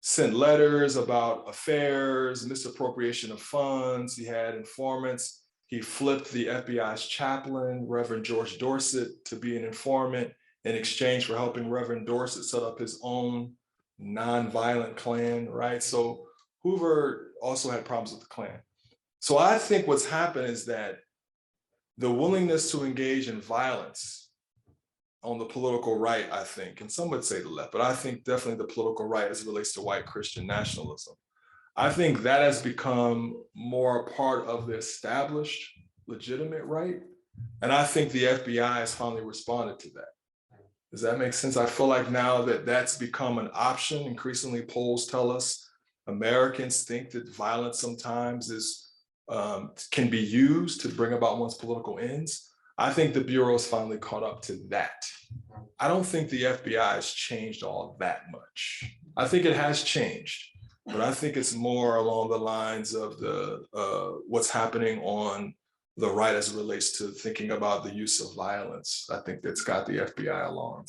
sent letters about affairs, misappropriation of funds. He had informants. He flipped the FBI's chaplain, Reverend George Dorset, to be an informant in exchange for helping Reverend Dorset set up his own nonviolent Klan, right? So Hoover also had problems with the Klan. So I think what's happened is that the willingness to engage in violence on the political right, I think, and some would say the left, but I think definitely the political right as it relates to white Christian nationalism. I think that has become more a part of the established legitimate right. And I think the FBI has finally responded to that. Does that make sense? I feel like now that that's become an option, increasingly polls tell us Americans think that violence sometimes can be used to bring about one's political ends. I think the Bureau has finally caught up to that. I don't think the FBI has changed all that much. I think it has changed, but I think it's more along the lines of what's happening on the right as it relates to thinking about the use of violence. I think that's got the FBI alarmed.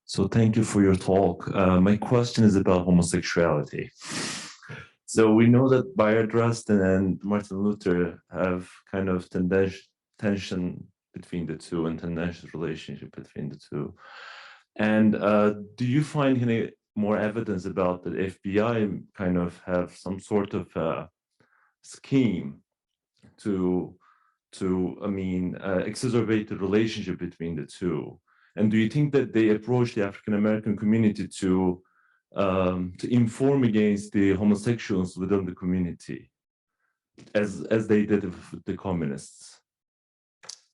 So thank you for your talk. My question is about homosexuality. So we know that Bayard Rustin and Martin Luther have kind of tension between the two and tendentious relationship between the two. And do you find any more evidence about the FBI kind of have some sort of scheme to exacerbate the relationship between the two? And do you think that they approach the African-American community to inform against the homosexuals within the community, as they did with the communists?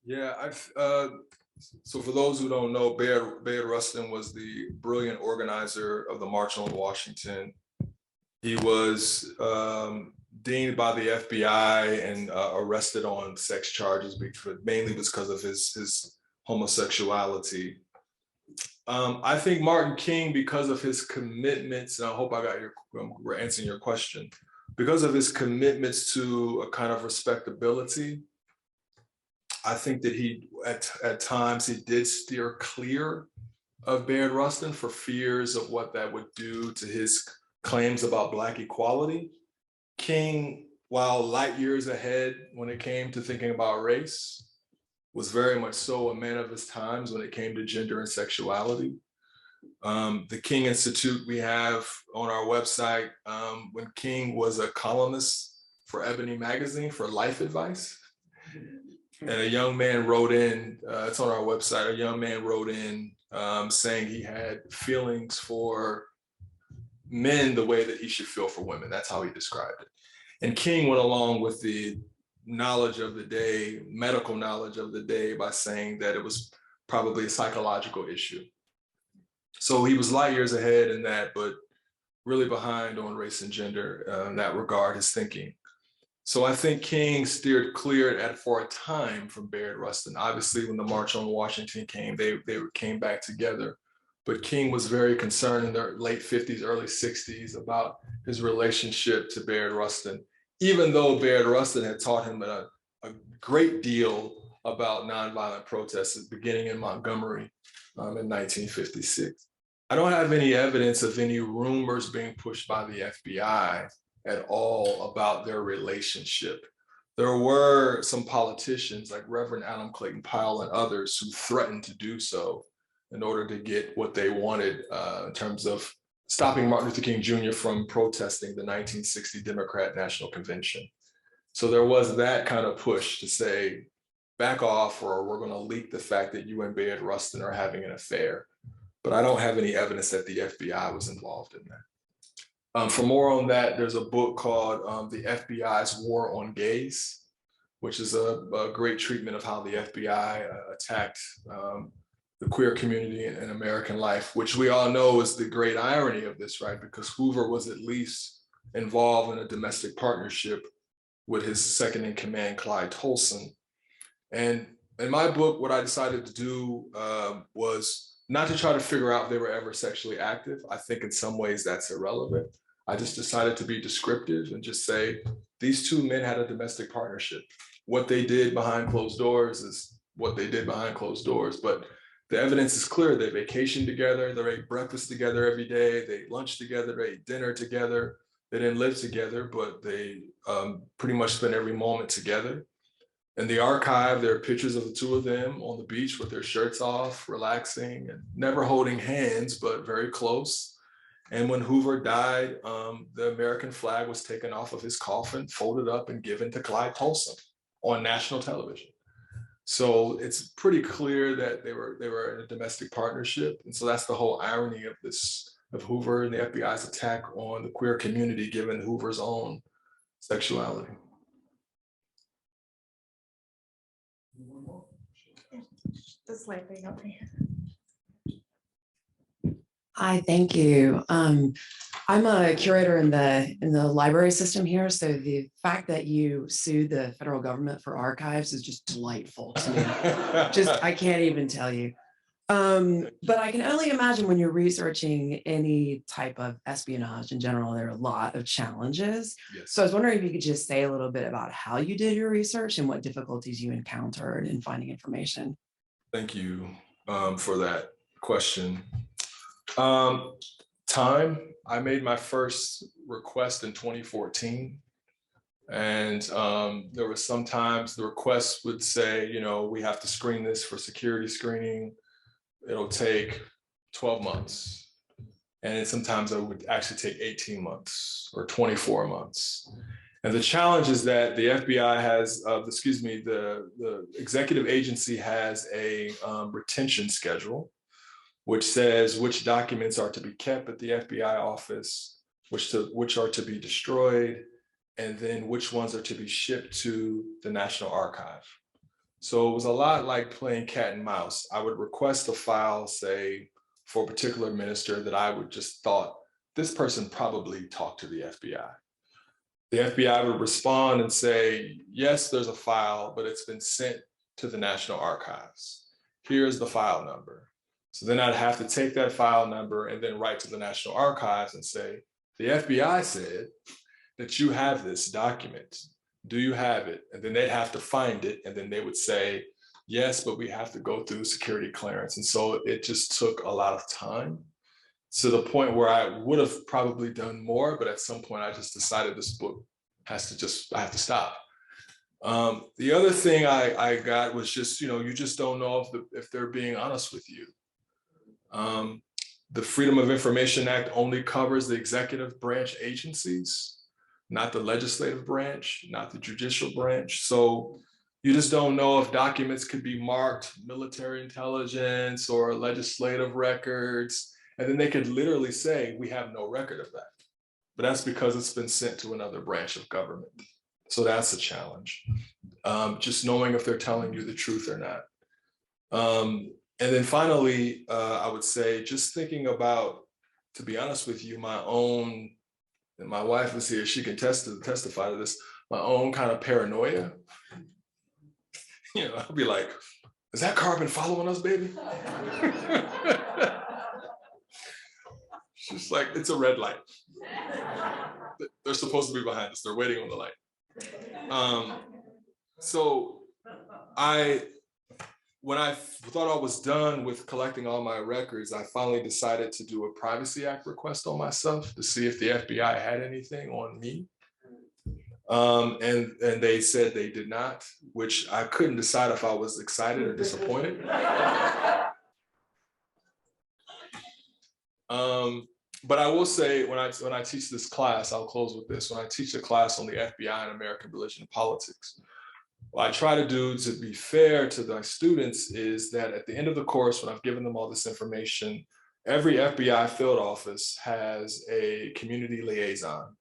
Yeah, so for those who don't know, Bayard Rustin was the brilliant organizer of the March on Washington. He was detained by the FBI and arrested on sex charges, mainly because of his homosexuality. I think Martin King, because of his commitments, and I hope we're answering your question, because of his commitments to a kind of respectability, I think that he, at times, he did steer clear of Bayard Rustin for fears of what that would do to his claims about Black equality. King, while light years ahead when it came to thinking about race, was very much so a man of his times when it came to gender and sexuality. The King Institute we have on our website, when King was a columnist for Ebony magazine for life advice. And a young man wrote in, it's on our website, a young man wrote in saying he had feelings for men the way that he should feel for women. That's how he described it. And King went along with the knowledge of the day, medical knowledge of the day, by saying that it was probably a psychological issue. So he was light years ahead in that, but really behind on race and gender in that regard, his thinking. So I think King steered clear for a time from Bayard Rustin. Obviously, when the March on Washington came, they came back together. But King was very concerned in the late 50s, early 60s about his relationship to Bayard Rustin, even though Bayard Rustin had taught him a great deal about nonviolent protests beginning in Montgomery in 1956. I don't have any evidence of any rumors being pushed by the FBI at all about their relationship. There were some politicians like Reverend Adam Clayton Powell and others who threatened to do so in order to get what they wanted in terms of stopping Martin Luther King Jr. from protesting the 1960 Democrat National Convention. So there was that kind of push to say, back off, or we're going to leak the fact that you and Bayard Rustin are having an affair. But I don't have any evidence that the FBI was involved in that. For more on that, there's a book called The FBI's War on Gays, which is a great treatment of how the FBI attacked the queer community in American life, which we all know is the great irony of this, right? Because Hoover was at least involved in a domestic partnership with his second in command, Clyde Tolson. And in my book, what I decided to do was not to try to figure out if they were ever sexually active. I think in some ways that's irrelevant. I just decided to be descriptive and just say, these two men had a domestic partnership. What they did behind closed doors is what they did behind closed doors. But the evidence is clear. They vacationed together, they ate breakfast together every day, they ate lunch together, they ate dinner together. They didn't live together, but they pretty much spent every moment together. In the archive, there are pictures of the two of them on the beach with their shirts off, relaxing, and never holding hands, but very close. And when Hoover died, the American flag was taken off of his coffin, folded up, and given to Clyde Tolson on national television. So it's pretty clear that they were in a domestic partnership. And so that's the whole irony of this, of Hoover and the FBI's attack on the queer community, given Hoover's own sexuality. This light thing over here. Hi, thank you. I'm a curator in the library system here, so the fact that you sued the federal government for archives is just delightful to me. I can't even tell you. But I can only imagine when you're researching any type of espionage in general, there are a lot of challenges. Yes. So I was wondering if you could just say a little bit about how you did your research and what difficulties you encountered in finding information. Thank you for that question. Time, I made my first request in 2014. And there was sometimes the request would say, you know, we have to screen this for security screening. It'll take 12 months. And then sometimes it would actually take 18 months or 24 months. And the challenge is that the FBI has, the executive agency has a retention schedule, which says which documents are to be kept at the FBI office, which are to be destroyed, and then which ones are to be shipped to the National Archive. So it was a lot like playing cat and mouse. I would request a file, say, for a particular minister that I would just thought, this person probably talked to the FBI. The FBI would respond and say, yes, there's a file, but it's been sent to the National Archives. Here's the file number. So then I'd have to take that file number and then write to the National Archives and say, the FBI said that you have this document. Do you have it? And then they'd have to find it. And then they would say, yes, but we have to go through security clearance. And so it just took a lot of time to the point where I would have probably done more, but at some point I just decided this book I have to stop. The other thing I got was just, you know, you just don't know if they're being honest with you. The Freedom of Information Act only covers the executive branch agencies, not the legislative branch, not the judicial branch. So you just don't know if documents could be marked military intelligence or legislative records. And then they could literally say, we have no record of that. But that's because it's been sent to another branch of government. So that's a challenge. Just knowing if they're telling you the truth or not. And then finally, I would say just thinking about to be honest with you, my own, and my wife is here, she can testify to this, my own kind of paranoia. You know, I'll be like, is that car been following us, baby? She's like, it's a red light. They're supposed to be behind us. They're waiting on the light. So when I thought I was done with collecting all my records, I finally decided to do a Privacy Act request on myself to see if the FBI had anything on me. And they said they did not, which I couldn't decide if I was excited or disappointed. But I will say, when I teach this class, I'll close with this. When I teach a class on the FBI and American religion and politics, what I try to do, to be fair to my students, is that at the end of the course, when I've given them all this information, every FBI field office has a community liaison.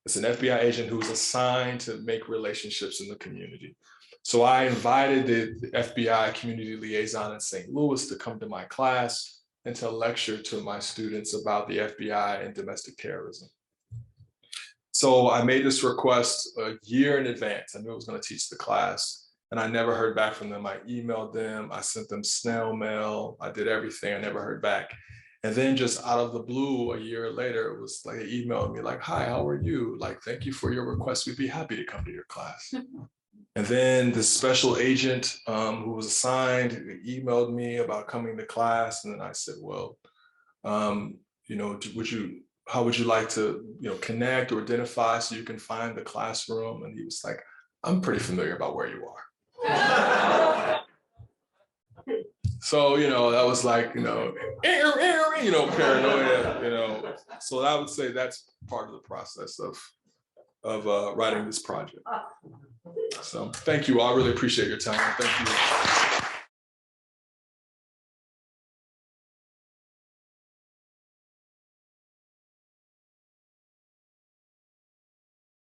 It's an FBI agent who's assigned to make relationships in the community. So I invited the FBI community liaison in St. Louis to come to my class and to lecture to my students about the FBI and domestic terrorism. So I made this request a year in advance. I knew I was going to teach the class, and I never heard back from them. I emailed them, I sent them snail mail, I did everything, I never heard back. And then just out of the blue, a year later, it was like, they emailed me like, hi, how are you? Like, thank you for your request. We'd be happy to come to your class. And then the special agent who was assigned emailed me about coming to class. And then I said, well, you know, how would you like to, you know, connect or identify so you can find the classroom? And he was like, I'm pretty familiar about where you are. So, you know, that was like, you know, paranoia, you know. So I would say that's part of the process of writing this project. So thank you. I really appreciate your time. Thank you.